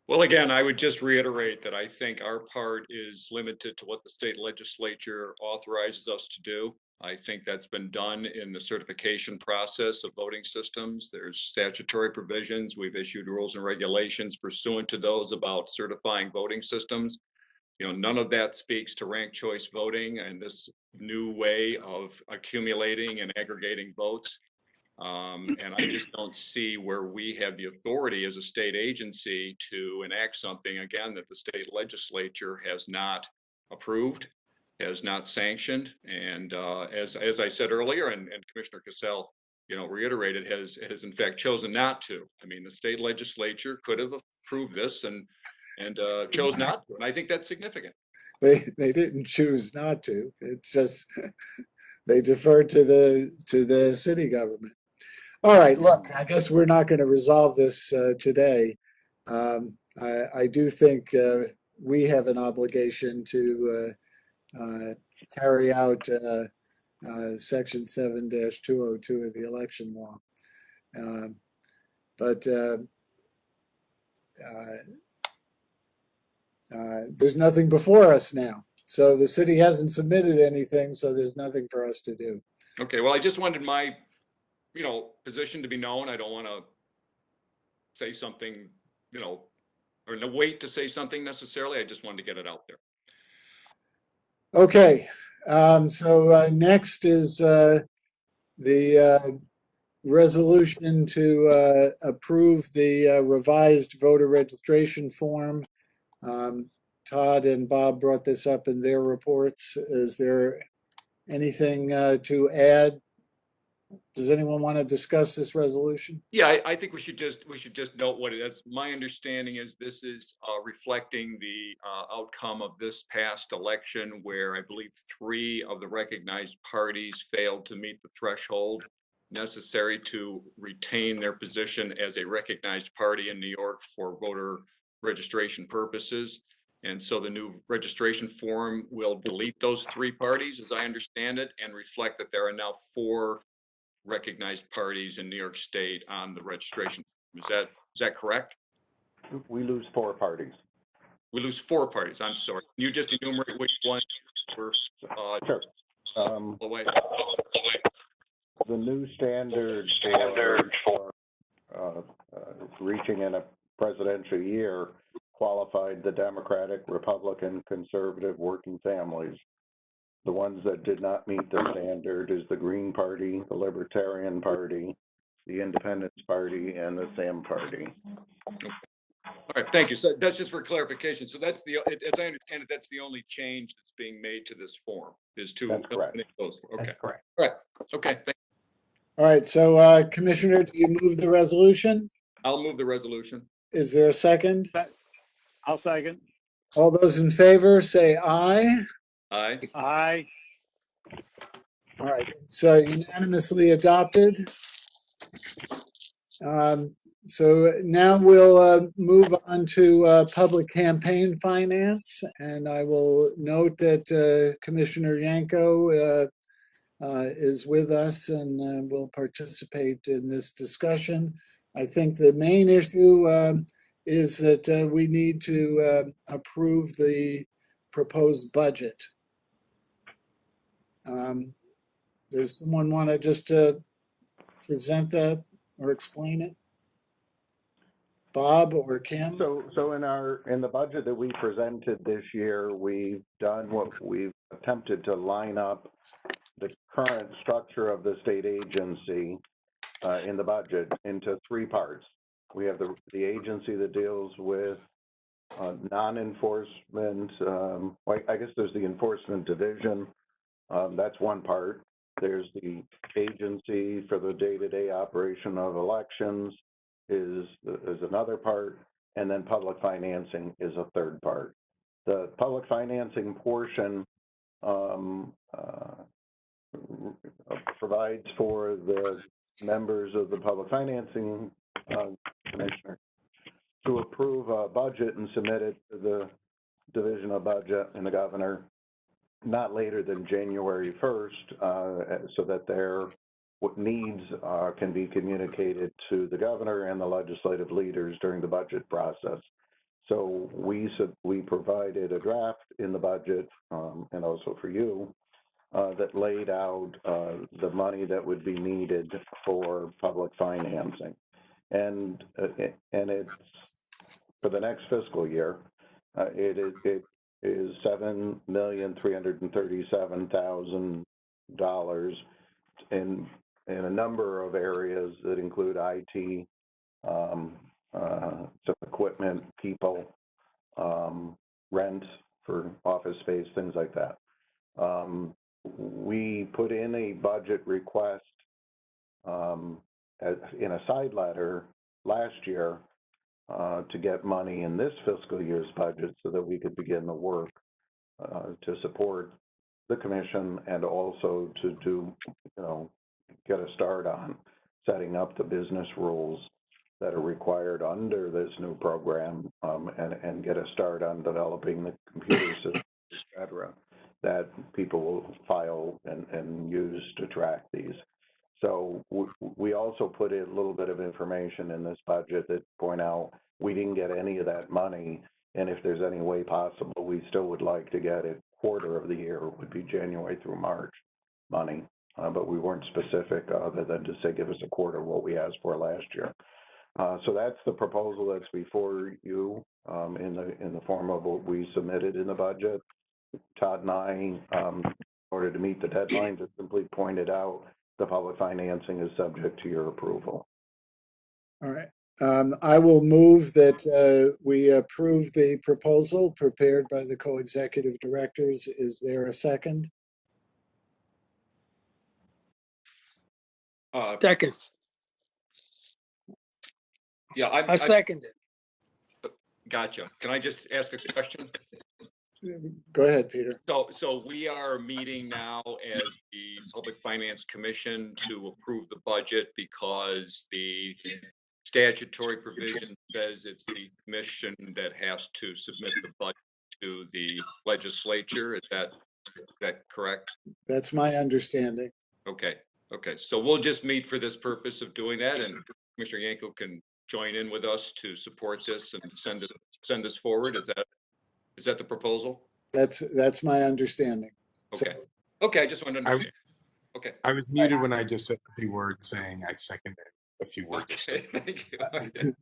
Well, again, I would just reiterate that I think our part is limited to what the state legislature authorizes us to do. I think that's been done in the certification process of voting systems. There's statutory provisions. We've issued rules and regulations pursuant to those about certifying voting systems. None of that speaks to ranked choice voting and this new way of accumulating and aggregating votes. And I just don't see where we have the authority as a state agency to enact something, again, that the state legislature has not approved, has not sanctioned. And as I said earlier, and Commissioner Cassell, reiterated, has in fact chosen not to. I mean, the state legislature could have approved this and chose not to. And I think that's significant.
They didn't choose not to. It's just they deferred to the city government. All right, look, I guess we're not going to resolve this today. I do think we have an obligation to carry out Section 7-202 of the election law. But there's nothing before us now. So the city hasn't submitted anything, so there's nothing for us to do.
Okay, well, I just wanted my, position to be known. I don't want to say something, or no wait to say something necessarily. I just wanted to get it out there.
Okay, so next is the resolution to approve the revised voter registration form. Todd and Bob brought this up in their reports. Is there anything to add? Does anyone want to discuss this resolution?
Yeah, I think we should just note what it is. My understanding is this is reflecting the outcome of this past election, where I believe 3 of the recognized parties failed to meet the threshold necessary to retain their position as a recognized party in New York for voter registration purposes. And so the new registration form will delete those 3 parties, as I understand it, and reflect that there are now 4 recognized parties in New York State on the registration. Is that correct?
We lose 4 parties.
We lose 4 parties. I'm sorry. Can you just enumerate which ones were
Sure.
away?
The new standard for reaching in a presidential year qualified the Democratic, Republican, conservative, working families. The ones that did not meet the standard is the Green Party, the Libertarian Party, the Independence Party, and the Sam Party.
All right, thank you. So that's just for clarification. So that's as I understand it, that's the only change that's being made to this form is to eliminate those 4. Okay.
That's correct.
All right. Okay.
All right, so Commissioner, do you move the resolution?
I'll move the resolution.
Is there a second?
I'll second.
All those in favor say aye.
Aye.
Aye.
All right, it's unanimously adopted. So now we'll move on to public campaign finance, and I will note that Commissioner Yanko is with us and will participate in this discussion. I think the main issue is that we need to approve the proposed budget. Does someone want to just present that or explain it? Bob or Kim?
So in the budget that we presented this year, we've done what we've attempted to line up the current structure of the state agency in the budget into 3 parts. We have the agency that deals with non-enforcement. I guess there's the enforcement division. That's one part. There's the agency for the day-to-day operation of elections is another part, and then public financing is a third part. The public financing portion provides for the members of the Public Financing Commissioner to approve a budget and submit it to the Division of Budget and the governor not later than January 1st, so that their needs can be communicated to the governor and the legislative leaders during the budget process. So we provided a draft in the budget, and also for you, that laid out the money that would be needed for public financing. And it's for the next fiscal year, it is $7,337,000 in a number of areas that include IT, some equipment, people, rent for office space, things like that. We put in a budget request in a side letter last year to get money in this fiscal year's budget so that we could begin the work to support the commission and also to get a start on setting up the business rules that are required under this new program, and get a start on developing the computer system, et cetera, that people will file and use to track these. So we also put in a little bit of information in this budget that point out we didn't get any of that money, and if there's any way possible, we still would like to get it quarter of the year, would be January through March money, but we weren't specific other than to say give us a quarter of what we asked for last year. So that's the proposal that's before you in the form of what we submitted in the budget. Todd and I, in order to meet the deadline, just simply pointed out the public financing is subject to your approval.
All right. I will move that we approve the proposal prepared by the co-executive directors. Is there a second?
Second.
Yeah,
I second it.
Gotcha. Can I just ask a question?
Go ahead, Peter.
So we are meeting now as the Public Finance Commission to approve the budget because the statutory provision says it's the commission that has to submit the budget to the legislature. Is that correct?
That's my understanding.
Okay. So we'll just meet for this purpose of doing that, and Commissioner Yanko can join in with us to support this and send us forward. Is that the proposal?
That's my understanding.
Okay. Okay, I just wanted to understand. Okay.
I was muted when I just said a few words saying I seconded a few words.
Okay, thank you.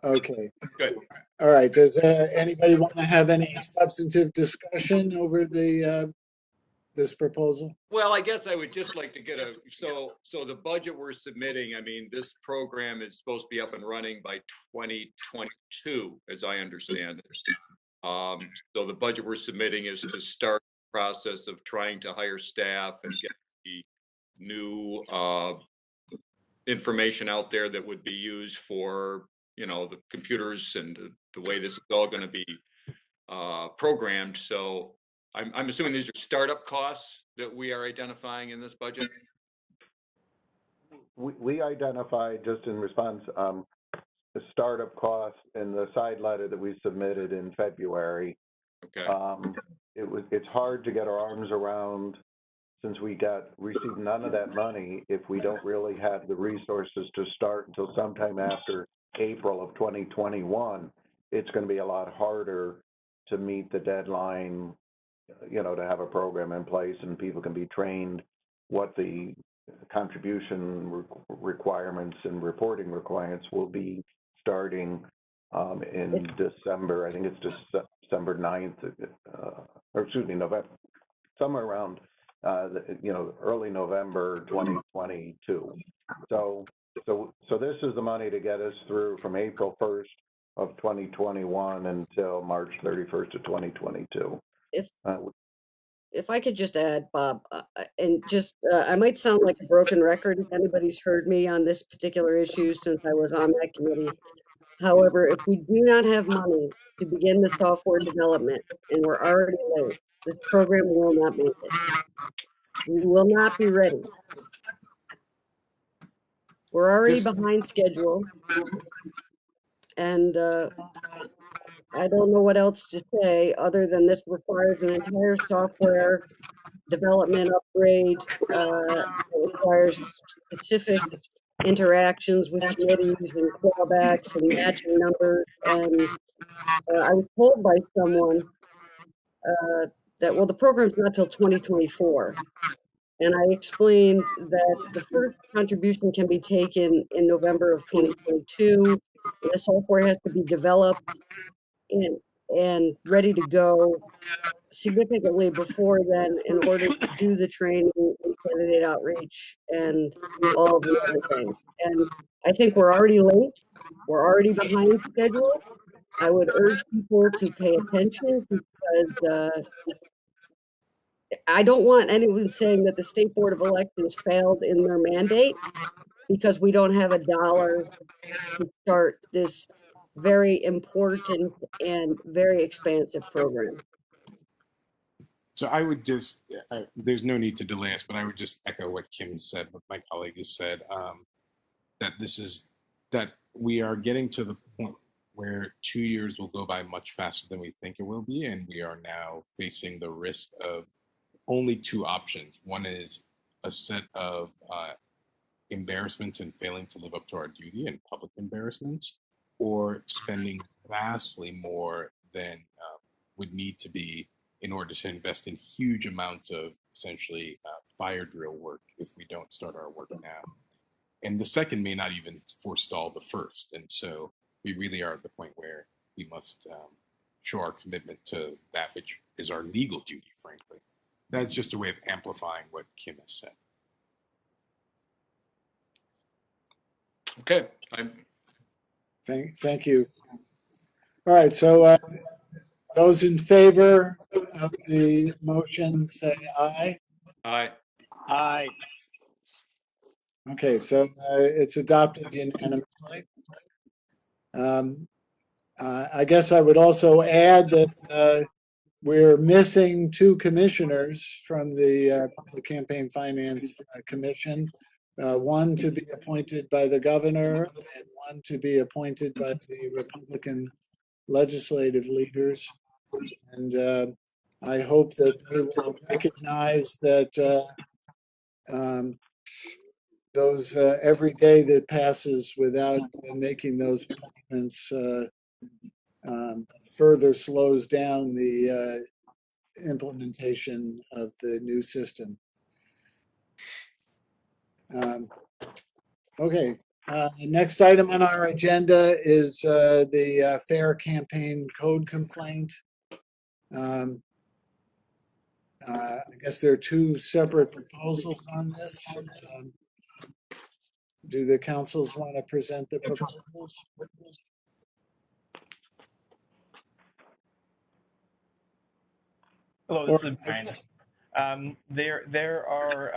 Okay.
Good.
All right. Does anybody want to have any substantive discussion over this proposal?
Well, I guess I would just like to get so the budget we're submitting, I mean, this program is supposed to be up and running by 2022, as I understand it. So the budget we're submitting is to start the process of trying to hire staff and get the new information out there that would be used for, the computers and the way this is all going to be programmed. So I'm assuming these are startup costs that we are identifying in this budget?
We identified, just in response, the startup costs in the side letter that we submitted in February.
Okay.
It's hard to get our arms around, since we received none of that money, if we don't really have the resources to start until sometime after April of 2021. It's going to be a lot harder to meet the deadline, to have a program in place and people can be trained what the contribution requirements and reporting requirements will be starting in December. I think it's December 9th, or excuse me, November, somewhere around, early November 2022. So this is the money to get us through from April 1st of 2021 until March 31st of 2022.
If I could just add, Bob, and just, I might sound like a broken record if anybody's heard me on this particular issue since I was on that committee. However, if we do not have money to begin the software development and we're already late, this program will not make it. We will not be ready. We're already behind schedule. And I don't know what else to say other than this requires an entire software development upgrade. It requires specific interactions with committees and clawbacks and matching numbers. And I was told by someone that, well, the program's not till 2024. And I explained that the first contribution can be taken in November of 2022. And the software has to be developed and ready to go significantly before then in order to do the training and candidate outreach and all of the other things. And I think we're already late. We're already behind schedule. I would urge people to pay attention because I don't want anyone saying that the State Board of Elections failed in their mandate because we don't have a dollar to start this very important and very expansive program.
So I would just, there's no need to delay us, but I would just echo what Kim said, what my colleague has said. that that we are getting to the point where 2 years will go by much faster than we think it will be, and we are now facing the risk of only two options. One is a set of embarrassments and failing to live up to our duty and public embarrassments, or spending vastly more than would need to be in order to invest in huge amounts of essentially fire drill work if we don't start our work now. And the second may not even forestall the first. And so we really are at the point where we must show our commitment to that which is our legal duty, frankly. That's just a way of amplifying what Kim has said.
Okay.
Thank you. All right, so those in favor of the motion say aye.
Aye.
Aye.
Okay, so it's adopted unanimously. I guess I would also add that we're missing two commissioners from the Public Campaign Finance Commission. One to be appointed by the governor and one to be appointed by the Republican legislative leaders. And I hope that they will recognize that those every day that passes without making those appointments further slows down the implementation of the new system. Okay, the next item on our agenda is the Fair Campaign Code complaint. I guess there are two separate proposals on this. Do the councils want to present the proposals?
Hello, this is Brian. There are,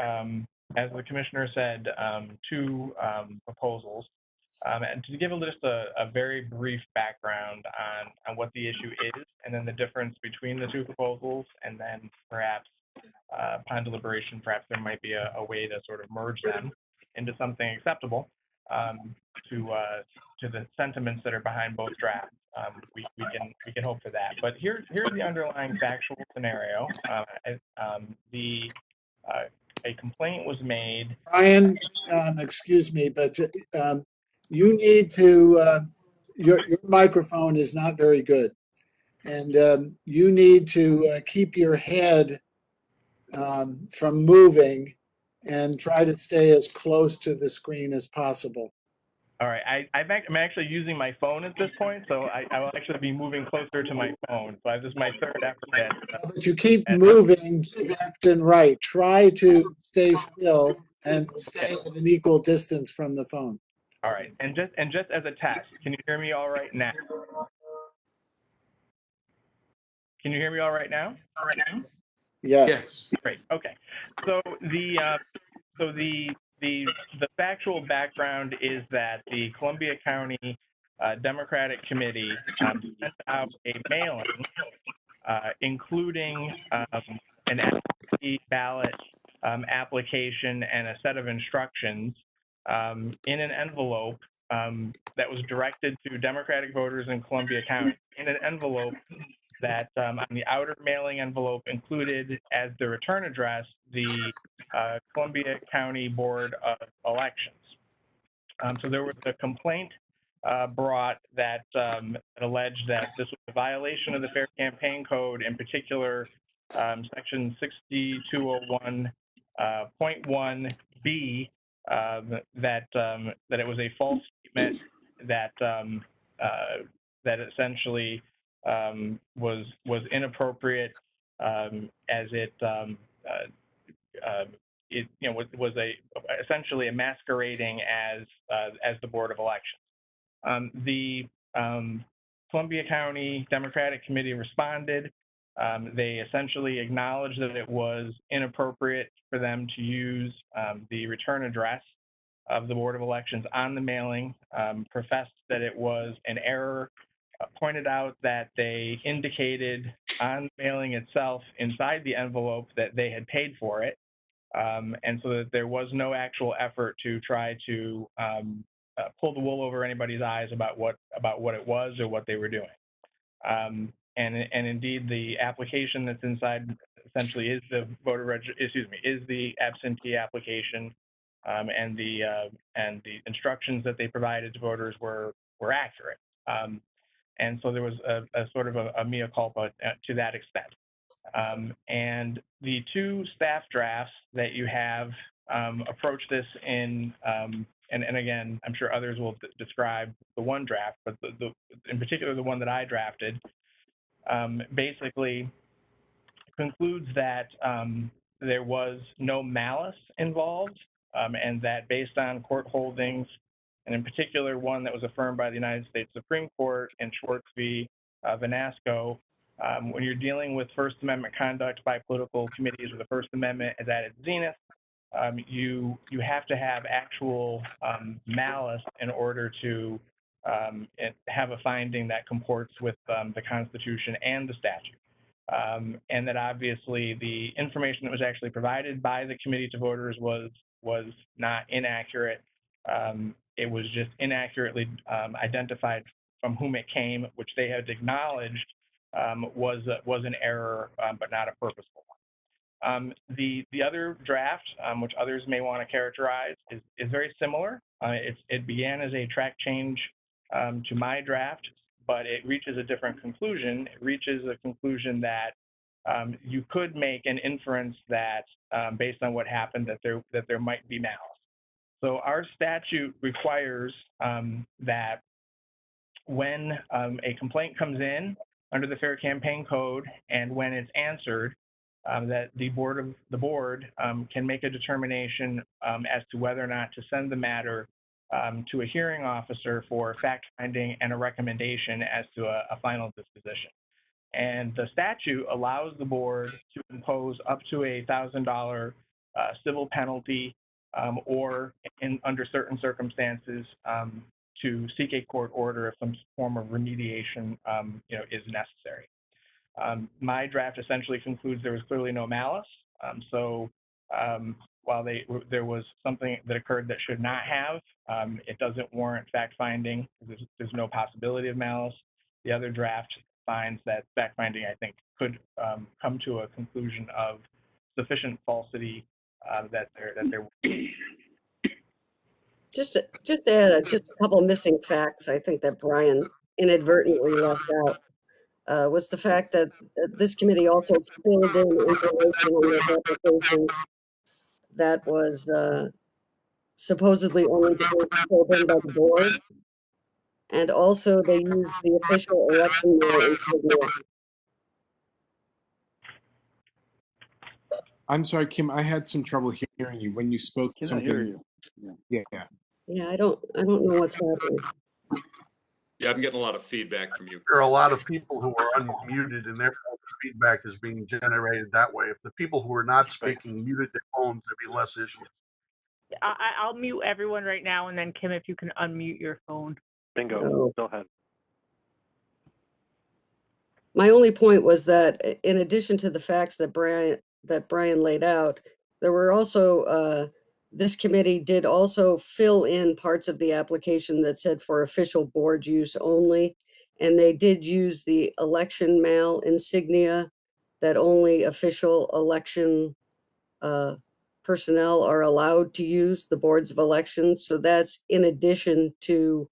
as the commissioner said, two proposals. And to give just a very brief background on what the issue is, and then the difference between the two proposals, and then perhaps upon deliberation, perhaps there might be a way to sort of merge them into something acceptable to the sentiments that are behind both drafts. We can hope for that. But here's the underlying factual scenario. A complaint was made.
Brian, excuse me, but you need to, your microphone is not very good. And you need to keep your head from moving and try to stay as close to the screen as possible.
All right, I'm actually using my phone at this point, so I will actually be moving closer to my phone. So this is my third effort.
But you keep moving left and right. Try to stay still and stay at an equal distance from the phone.
All right, and just as a test, can you hear me all right now? Can you hear me all right now?
Yes.
Great. Okay. So the factual background is that the Columbia County Democratic Committee sent out a mailing, including an absentee ballot application and a set of instructions in an envelope that was directed to Democratic voters in Columbia County. In an envelope that on the outer mailing envelope included as the return address the Columbia County Board of Elections. So there was a complaint brought that alleged that this was a violation of the Fair Campaign Code, in particular section 6201.1B, that it was a false statement that that essentially was inappropriate, as it was essentially a masquerading as the Board of Elections. The Columbia County Democratic Committee responded. They essentially acknowledged that it was inappropriate for them to use the return address of the Board of Elections on the mailing, professed that it was an error, pointed out that they indicated on the mailing itself inside the envelope that they had paid for it, And so that there was no actual effort to try to pull the wool over anybody's eyes about what it was or what they were doing. And indeed, the application that's inside essentially is the is the absentee application, and the instructions that they provided to voters were accurate. And so there was a sort of a mea culpa to that extent. And the two staff drafts that you have approach this in, and again, I'm sure others will describe the one draft, but in particular, the one that I drafted, basically concludes that there was no malice involved, and that based on court holdings, and in particular one that was affirmed by the United States Supreme Court in Schwartz v. Vanasco, when you're dealing with First Amendment conduct by political committees where the First Amendment is at its zenith, you have to have actual malice in order to have a finding that comports with the Constitution and the statute. And that obviously the information that was actually provided by the committee to voters was not inaccurate. It was just inaccurately identified from whom it came, which they had acknowledged was an error, but not a purposeful one. The other draft, which others may want to characterize, is very similar. It began as a track change to my draft, but it reaches a different conclusion. It reaches a conclusion that you could make an inference that, based on what happened, that there might be malice. So our statute requires that when a complaint comes in under the Fair Campaign Code and when it's answered, that the board can make a determination as to whether or not to send the matter to a hearing officer for fact-finding and a recommendation as to a final disposition. And the statute allows the board to impose up to a $1,000 civil penalty, or under certain circumstances, to seek a court order if some form of remediation, is necessary. My draft essentially concludes there was clearly no malice. While there was something that occurred that should not have, it doesn't warrant fact-finding. There's no possibility of malice. The other draft finds that fact-finding, I think, could come to a conclusion of sufficient falsity that there.
Just to add just a couple missing facts, I think that Brian inadvertently left out, was the fact that this committee also filled in information on this application that was supposedly only filled in by the board. And also they used the official election year insignia.
I'm sorry, Kim, I had some trouble hearing you when you spoke.
Cannot hear you.
Yeah.
Yeah, I don't know what's happening.
Yeah, I'm getting a lot of feedback from you.
There are a lot of people who are unmuted, and therefore the feedback is being generated that way. If the people who are not speaking muted their phones, there'd be less issues.
I'll mute everyone right now, and then Kim, if you can unmute your phone.
Bingo.
Oh.
Go ahead.
My only point was that in addition to the facts that Brian laid out, there were also this committee did also fill in parts of the application that said for official board use only, and they did use the election mail insignia that only official election personnel are allowed to use, the boards of elections. So that's in addition to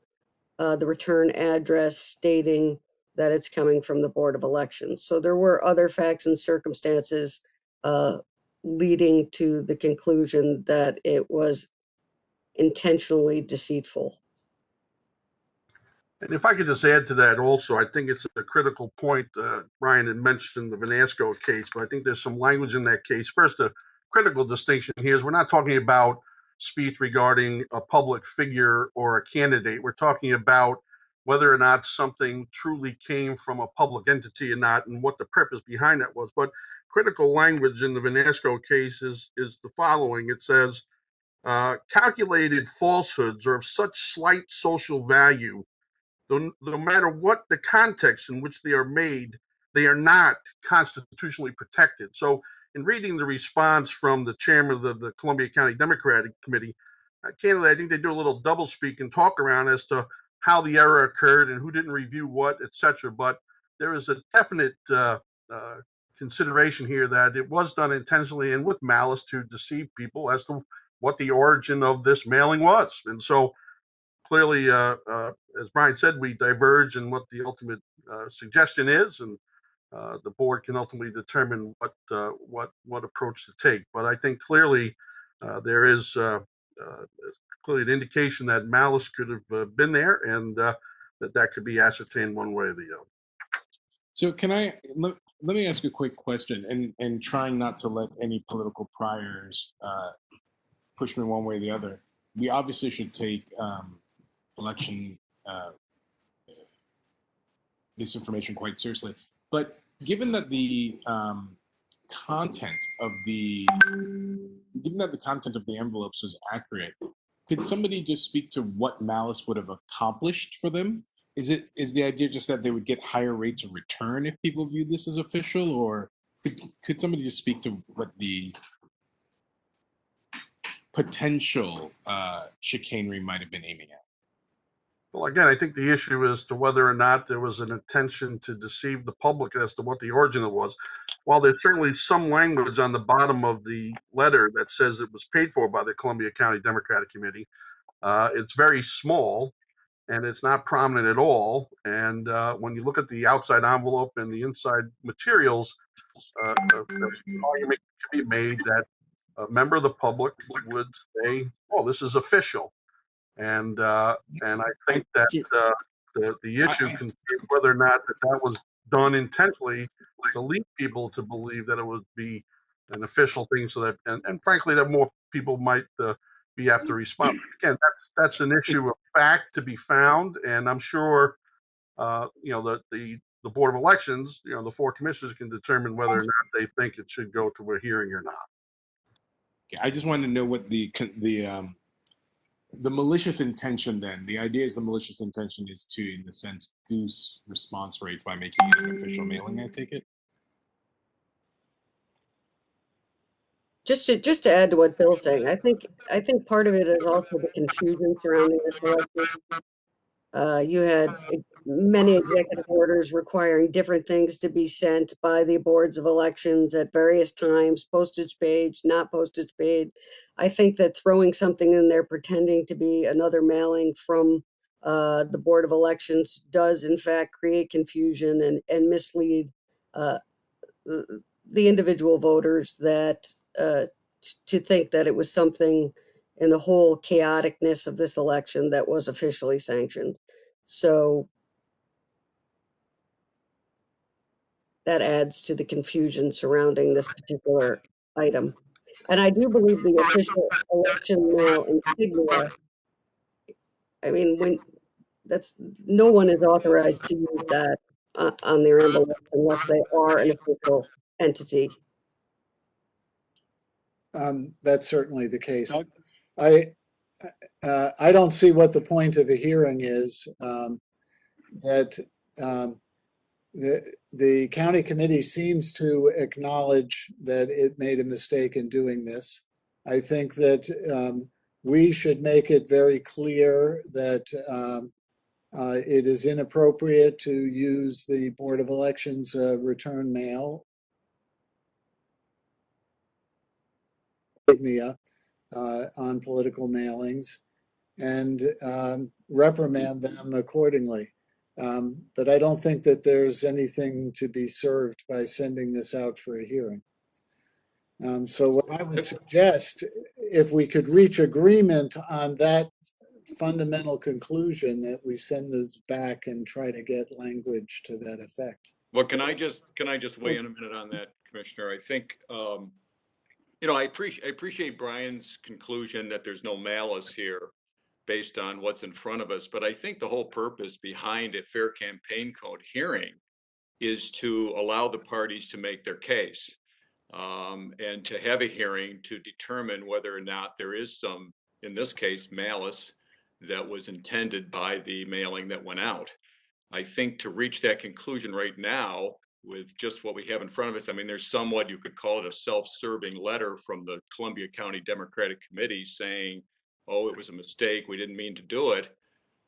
the return address stating that it's coming from the Board of Elections. So there were other facts and circumstances leading to the conclusion that it was intentionally deceitful.
And if I could just add to that also, I think it's a critical point. Brian had mentioned the Vanasco case, but I think there's some language in that case. First, a critical distinction here is we're not talking about speech regarding a public figure or a candidate. We're talking about whether or not something truly came from a public entity or not, and what the purpose behind that was. But critical language in the Vanasco case is the following. It says, calculated falsehoods are of such slight social value, no matter what the context in which they are made, they are not constitutionally protected. So in reading the response from the chairman of the Columbia County Democratic Committee, candidly, I think they do a little doublespeak and talk around as to how the error occurred and who didn't review what, et cetera. But there is a definite consideration here that it was done intentionally and with malice to deceive people as to what the origin of this mailing was. And so clearly, as Brian said, we diverge in what the ultimate suggestion is, and the board can ultimately determine what approach to take. But I think clearly there is clearly an indication that malice could have been there, and that could be ascertained one way or the other.
So can let me ask a quick question, and trying not to let any political priors push me one way or the other. We obviously should take election misinformation quite seriously, but given that the content of the envelopes was accurate, could somebody just speak to what malice would have accomplished for them? Is the idea just that they would get higher rates of return if people viewed this as official, or could somebody just speak to what the potential chicanery might have been aiming at?
Well, again, I think the issue is to whether or not there was an intention to deceive the public as to what the origin of it was. While there's certainly some language on the bottom of the letter that says it was paid for by the Columbia County Democratic Committee, it's very small and it's not prominent at all. And when you look at the outside envelope and the inside materials, the argument can be made that a member of the public would say, "Oh, this is official," and I think that the issue can be whether or not that was done intentionally to lead people to believe that it would be an official thing, so that and frankly that more people might be apt to respond. Again, that's an issue of fact to be found, and I'm sure the Board of Elections, the four commissioners can determine whether or not they think it should go to a hearing or not.
Okay, I just wanted to know what the malicious intention then. The idea is the malicious intention is to, in the sense, goose response rates by making it an official mailing, I take it?
Just to add to what Bill's saying, I think part of it is also the confusion surrounding this election. You had many executive orders requiring different things to be sent by the boards of elections at various times, postage paid, not postage paid. I think that throwing something in there pretending to be another mailing from the Board of Elections does in fact create confusion and mislead the individual voters that to think that it was something in the whole chaoticness of this election that was officially sanctioned. So that adds to the confusion surrounding this particular item. And I do believe the official election mail insignia, I mean, no one is authorized to use that on their envelopes unless they are an official entity.
That's certainly the case. I don't see what the point of a hearing is. The county committee seems to acknowledge that it made a mistake in doing this. I think that we should make it very clear that it is inappropriate to use the Board of Elections return mail on political mailings and reprimand them accordingly. But I don't think that there's anything to be served by sending this out for a hearing. So what I would suggest, if we could reach agreement on that fundamental conclusion, that we send this back and try to get language to that effect.
Well, can I just weigh in a minute on that, Commissioner? I think, I appreciate Brian's conclusion that there's no malice here based on what's in front of us. But I think the whole purpose behind a fair campaign code hearing is to allow the parties to make their case and to have a hearing to determine whether or not there is some, in this case, malice that was intended by the mailing that went out. I think to reach that conclusion right now with just what we have in front of us. I mean, there's somewhat, you could call it a self-serving letter from the Columbia County Democratic Committee saying, oh, it was a mistake, we didn't mean to do it.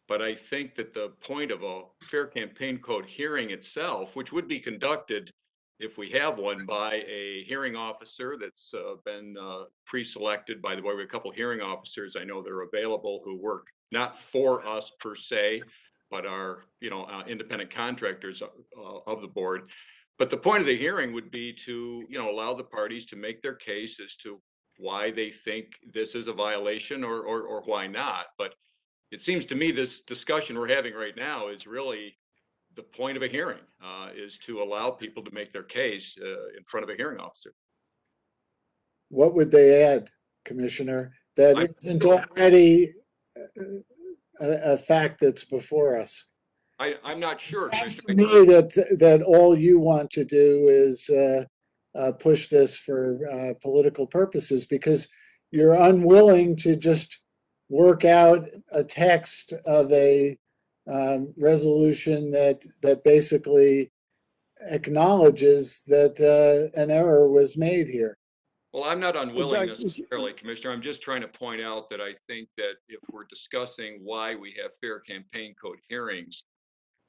But I think that the point of a fair campaign code hearing itself, which would be conducted if we have one by a hearing officer that's been pre-selected. By the way, we have a couple hearing officers I know that are available who work not for us per se, but are, independent contractors of the board. But the point of the hearing would be to, allow the parties to make their case as to why they think this is a violation or why not. But it seems to me this discussion we're having right now is really the point of a hearing, is to allow people to make their case in front of a hearing officer.
What would they add, Commissioner, that isn't already a fact that's before us?
I'm not sure.
It seems to me that all you want to do is push this for political purposes, because you're unwilling to just work out a text of a resolution that basically acknowledges that an error was made here.
Well, I'm not unwilling necessarily, Commissioner. I'm just trying to point out that I think that if we're discussing why we have fair campaign code hearings,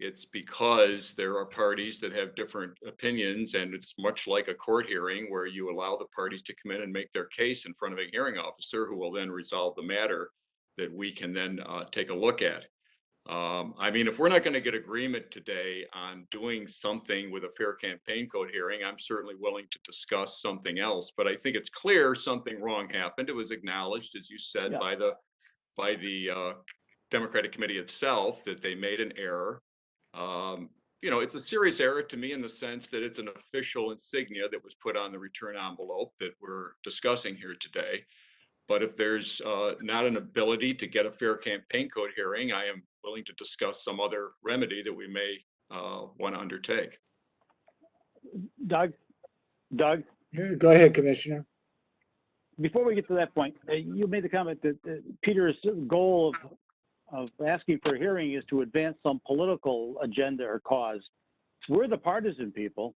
it's because there are parties that have different opinions, and it's much like a court hearing where you allow the parties to come in and make their case in front of a hearing officer who will then resolve the matter that we can then take a look at. I mean, if we're not going to get agreement today on doing something with a fair campaign code hearing, I'm certainly willing to discuss something else. But I think it's clear something wrong happened. It was acknowledged, as you said, by the Democratic Committee itself, that they made an error. It's a serious error to me in the sense that it's an official insignia that was put on the return envelope that we're discussing here today. But if there's not an ability to get a fair campaign code hearing, I am willing to discuss some other remedy that we may want to undertake.
Doug?
Go ahead, Commissioner.
Before we get to that point, you made the comment that Peter's goal of asking for a hearing is to advance some political agenda or cause. We're the partisan people.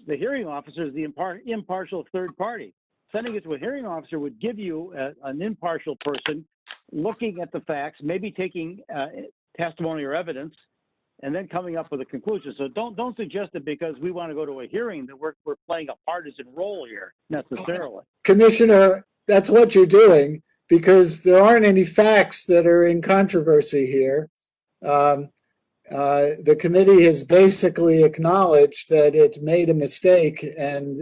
The hearing officer is the impartial third party. Sending it to a hearing officer would give you an impartial person looking at the facts, maybe taking testimony or evidence, and then coming up with a conclusion. So don't suggest that because we want to go to a hearing that we're playing a partisan role here necessarily.
Commissioner, that's what you're doing, because there aren't any facts that are in controversy here. The committee has basically acknowledged that it made a mistake, and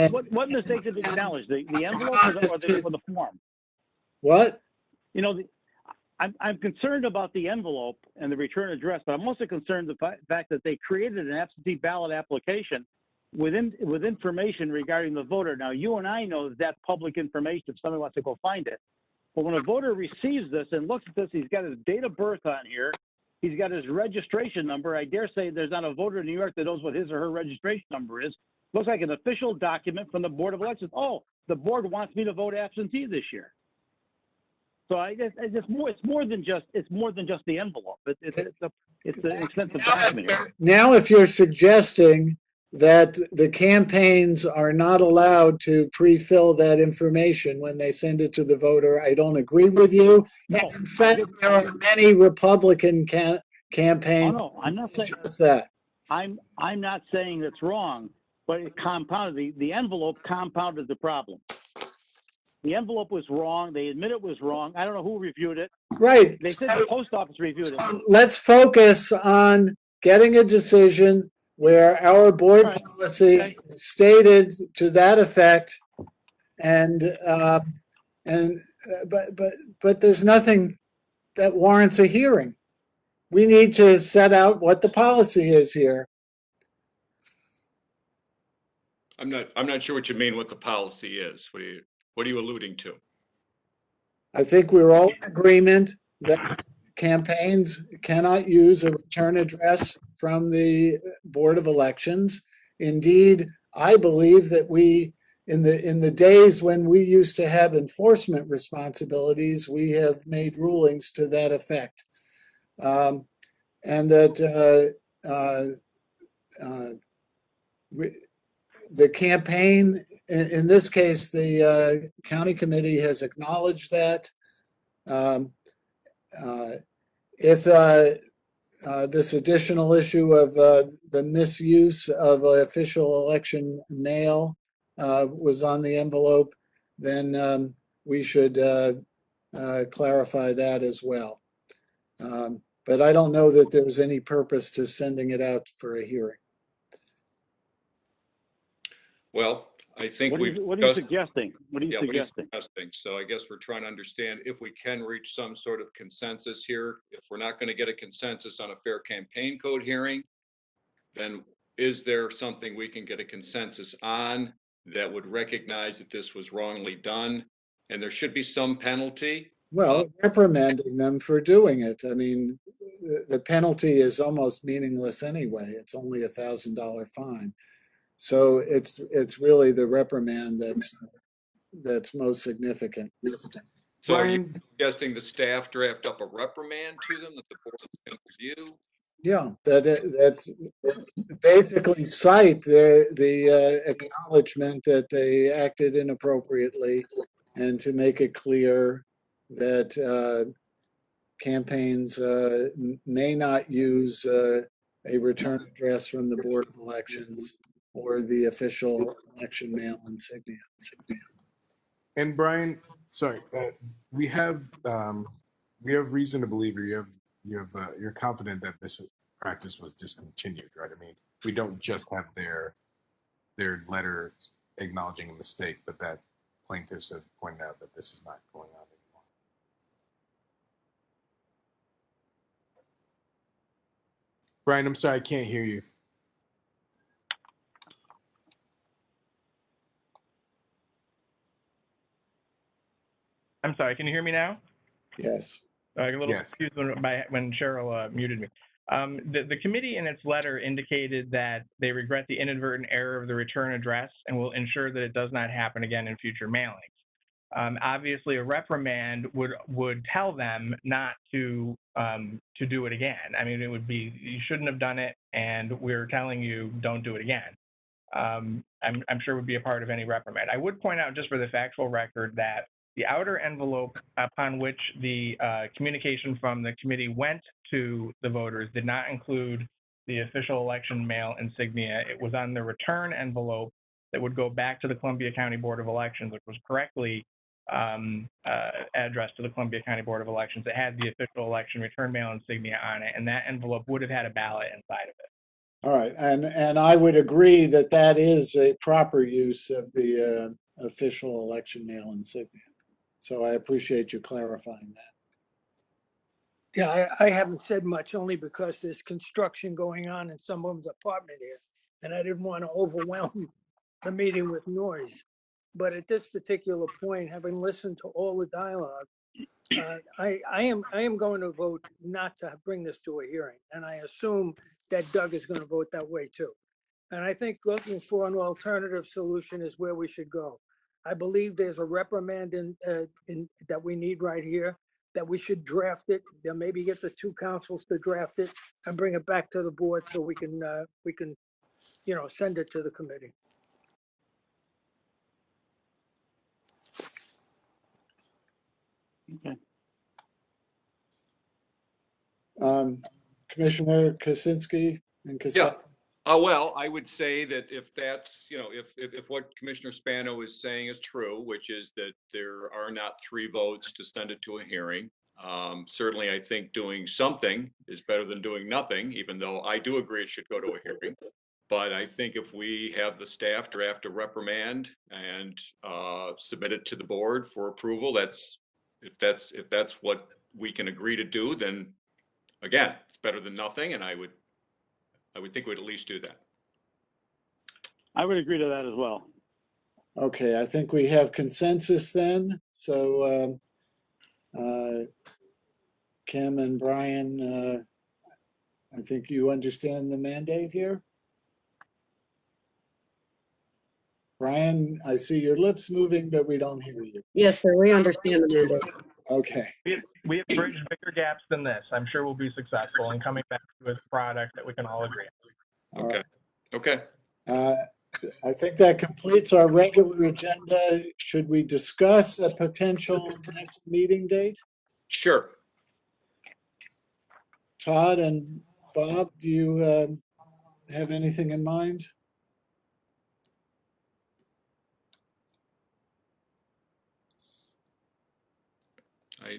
what mistake did it acknowledge? The envelope or the form?
What?
I'm concerned about the envelope and the return address, but I'm also concerned the fact that they created an absentee ballot application with information regarding the voter. Now, you and I know that's public information if somebody wants to go find it. But when a voter receives this and looks at this, he's got his date of birth on here. He's got his registration number. I dare say there's not a voter in New York that knows what his or her registration number is. Looks like an official document from the Board of Elections. Oh, the board wants me to vote absentee this year. So it's more than just the envelope. It's an extensive document.
Now, if you're suggesting that the campaigns are not allowed to pre-fill that information when they send it to the voter, I don't agree with you.
No,
in fact, there are many Republican campaigns.
Oh, no, I'm not saying
just that.
I'm not saying that's wrong, but it compounded the envelope compounded the problem. The envelope was wrong. They admit it was wrong. I don't know who reviewed it.
Right.
They said the post office reviewed it.
Let's focus on getting a decision where our board policy stated to that effect, but there's nothing that warrants a hearing. We need to set out what the policy is here.
I'm not sure what you mean. What the policy is? What are you alluding to?
I think we're all in agreement that campaigns cannot use a return address from the Board of Elections. Indeed, I believe that in the days when we used to have enforcement responsibilities, we have made rulings to that effect. And that the campaign, in this case, the county committee has acknowledged that. If this additional issue of the misuse of official election mail was on the envelope, then we should clarify that as well. But I don't know that there's any purpose to sending it out for a hearing.
Well, I think
What are
we've
you, what are you
discussed-
suggesting? What are you
Yeah, what are you
suggesting?
suggesting? So I guess we're trying to understand if we can reach some sort of consensus here. If we're not going to get a consensus on a fair campaign code hearing, then is there something we can get a consensus on that would recognize that this was wrongly done? And there should be some penalty.
Well, reprimanding them for doing it. I mean, the penalty is almost meaningless anyway. It's only $1,000 fine. So it's really the reprimand that's most significant.
So are you suggesting the staff draft up a reprimand to them that the board can review?
Yeah, that's basically cite the acknowledgement that they acted inappropriately, and to make it clear that campaigns may not use a return address from the Board of Elections or the official election mail insignia.
And Brian, sorry, we have reason to believe, or you're confident that this practice was discontinued, right? I mean, we don't just have their letter acknowledging a mistake, but that plaintiffs have pointed out that this is not going on anymore. Brian, I'm sorry, I can't hear you.
I'm sorry, can you hear me now?
Yes.
I got a little confused when Cheryl muted me. The committee in its letter indicated that they regret the inadvertent error of the return address and will ensure that it does not happen again in future mailings. Obviously, a reprimand would tell them not to do it again. I mean, it would be, you shouldn't have done it, and we're telling you don't do it again. I'm sure would be a part of any reprimand. I would point out, just for the factual record, that the outer envelope upon which the communication from the committee went to the voters did not include the official election mail insignia. It was on the return envelope that would go back to the Columbia County Board of Elections, which was correctly addressed to the Columbia County Board of Elections. It had the official election return mail insignia on it, and that envelope would have had a ballot inside of it.
All right, and I would agree that that is a proper use of the official election mail insignia. So I appreciate you clarifying that.
Yeah, I haven't said much, only because there's construction going on in someone's apartment here, and I didn't want to overwhelm the meeting with noise. But at this particular point, having listened to all the dialogue, I am going to vote not to bring this to a hearing, and I assume that Doug is going to vote that way too. And I think looking for an alternative solution is where we should go. I believe there's a reprimand in that we need right here, that we should draft it. Then maybe get the two councils to draft it and bring it back to the board so we can send it to the committee.
Okay.
Commissioner Kosinski and Kosinski.
Yeah. Well, I would say that if that's, if what Commissioner Spano is saying is true, which is that there are not 3 votes to send it to a hearing, certainly I think doing something is better than doing nothing, even though I do agree it should go to a hearing. But I think if we have the staff draft a reprimand and submit it to the board for approval, if that's what we can agree to do, then again, it's better than nothing, and I would think we'd at least do that.
I would agree to that as well.
Okay, I think we have consensus then. So Kim and Brian, I think you understand the mandate here. Brian, I see your lips moving, but we don't hear you.
Yes, sir, we understand the mandate.
Okay.
We have bridged bigger gaps than this. I'm sure we'll be successful in coming back with a product that we can all agree on.
All right.
Okay.
I think that completes our regular agenda. Should we discuss a potential next meeting date?
Sure.
Todd and Bob, do you have anything in mind?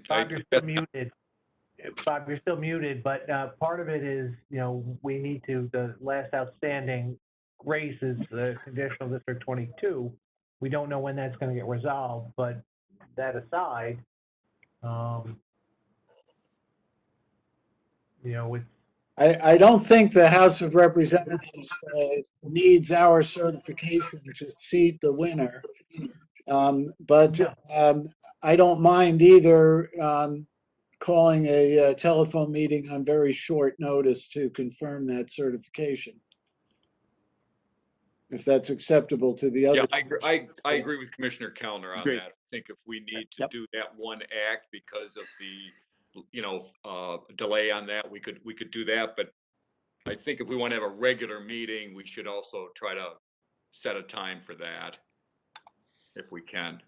Bob, you're still muted. Bob, you're still muted, but part of it is, we need to, the last outstanding race is the conditional District 22. We don't know when that's going to get resolved, but that aside, it's
I don't think the House of Representatives needs our certification to seat the winner. But I don't mind either calling a telephone meeting on very short notice to confirm that certification, if that's acceptable to the other.
Yeah, I agree with Commissioner Kellner on
Agreed.
that. I think if we need to do that one act because of the delay on that, we could do that. But I think if we want to have a regular meeting, we should also try to set a time for that if we can.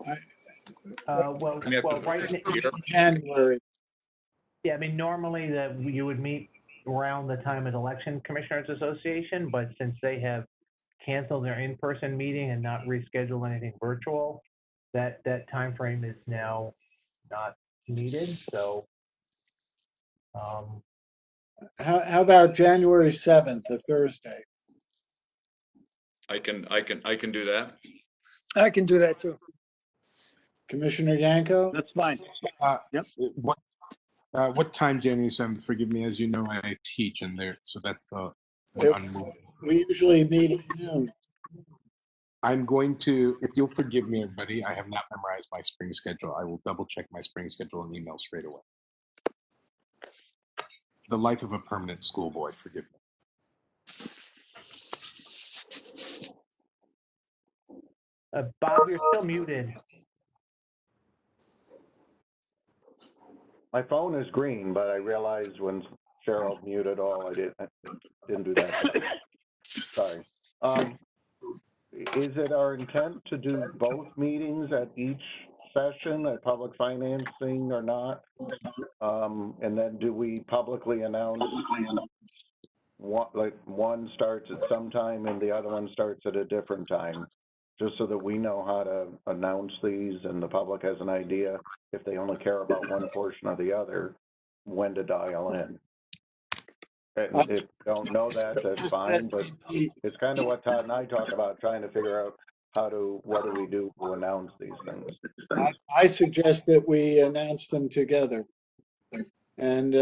Right now,
January.
Yeah, I mean, normally you would meet around the time of Election Commissioners Association, but since they have canceled their in-person meeting and not rescheduled anything virtual, that time frame is now not needed. So,
how about January 7th, a Thursday?
I can do that.
I can do that too.
Commissioner Yanko?
That's fine. Yep.
What time, January 7th? Forgive me, as you know, I teach in there, so that's the
We usually meet at noon.
I'm going to, if you'll forgive me, everybody, I have not memorized my spring schedule. I will double check my spring schedule and email straight away. The life of a permanent schoolboy, forgive me.
Bob, you're still muted.
My phone is green, but I realized when Cheryl muted all, I didn't do that. Sorry. Is it our intent to do both meetings at each session, at public financing or not? And then do we publicly announce one starts at some time and the other one starts at a different time? Just so that we know how to announce these and the public has an idea, if they only care about one portion or the other, when to dial in. And if you don't know that, that's fine, but it's kind of what Todd and I talk about, trying to figure out what do we do to announce these things.
I suggest that we announce them together. And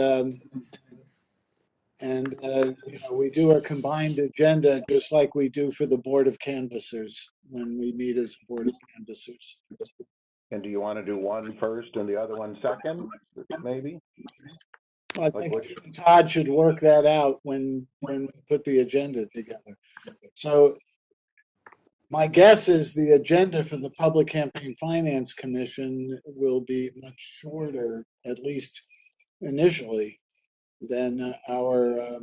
we do a combined agenda just like we do for the Board of Canvassers when we meet as Board of Canvassers.
And do you want to do one first and the other one second, maybe?
I think Todd should work that out when we put the agenda together. So my guess is the agenda for the Public Campaign Finance Commission will be much shorter, at least initially, than our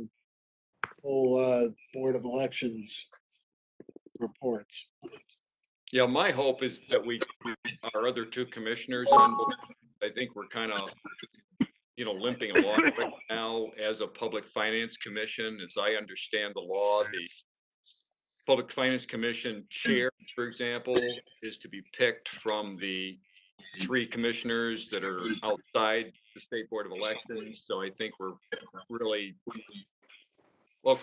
whole Board of Elections reports.
Yeah, my hope is that our other two commissioners on board. I think we're kind of, limping along right now as a Public Finance Commission. As I understand the law, the Public Finance Commission chair, for example, is to be picked from the 3 commissioners that are outside the State Board of Elections. So I think we're really, well,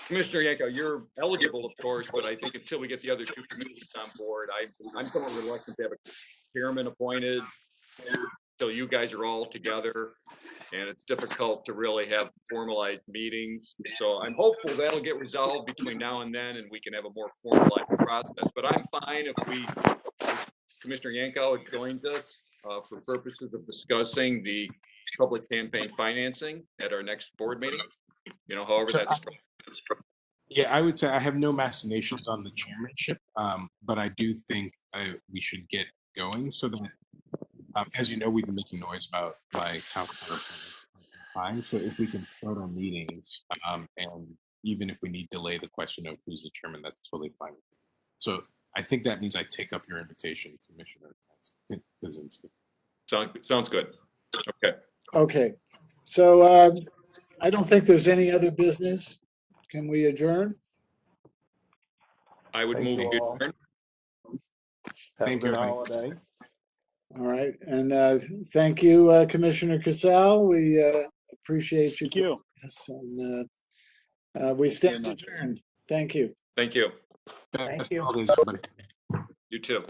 Commissioner Yanko, you're eligible, of course, but I think until we get the other 2 commissioners on board, I'm somewhat reluctant to have a chairman appointed until you guys are all together, and it's difficult to really have formalized meetings. So I'm hopeful that'll get resolved between now and then, and we can have a more formalized process. But I'm fine if Commissioner Yanko joins us for purposes of discussing the public campaign financing at our next board meeting. However that's structured.
Yeah, I would say I have no machinations on the chairmanship, but I do think we should get going so that, as you know, we've been making noise about my counterpart time. So if we can start our meetings, and even if we need delay the question of who's the chairman, that's totally fine. So I think that means I take up your invitation, Commissioner Kaczynski.
Sounds good. Okay.
Okay, so I don't think there's any other business. Can we adjourn?
I would
Thank
move
you
to
all.
adjourn.
Have a
Thank you,
good
everybody.
holiday.
All right, and thank you, Commissioner Casal. We appreciate you.
Thank you.
doing this, and we stand adjourned. Thank you.
Thank you.
Thank
Best
you.
holidays, everybody.
You too.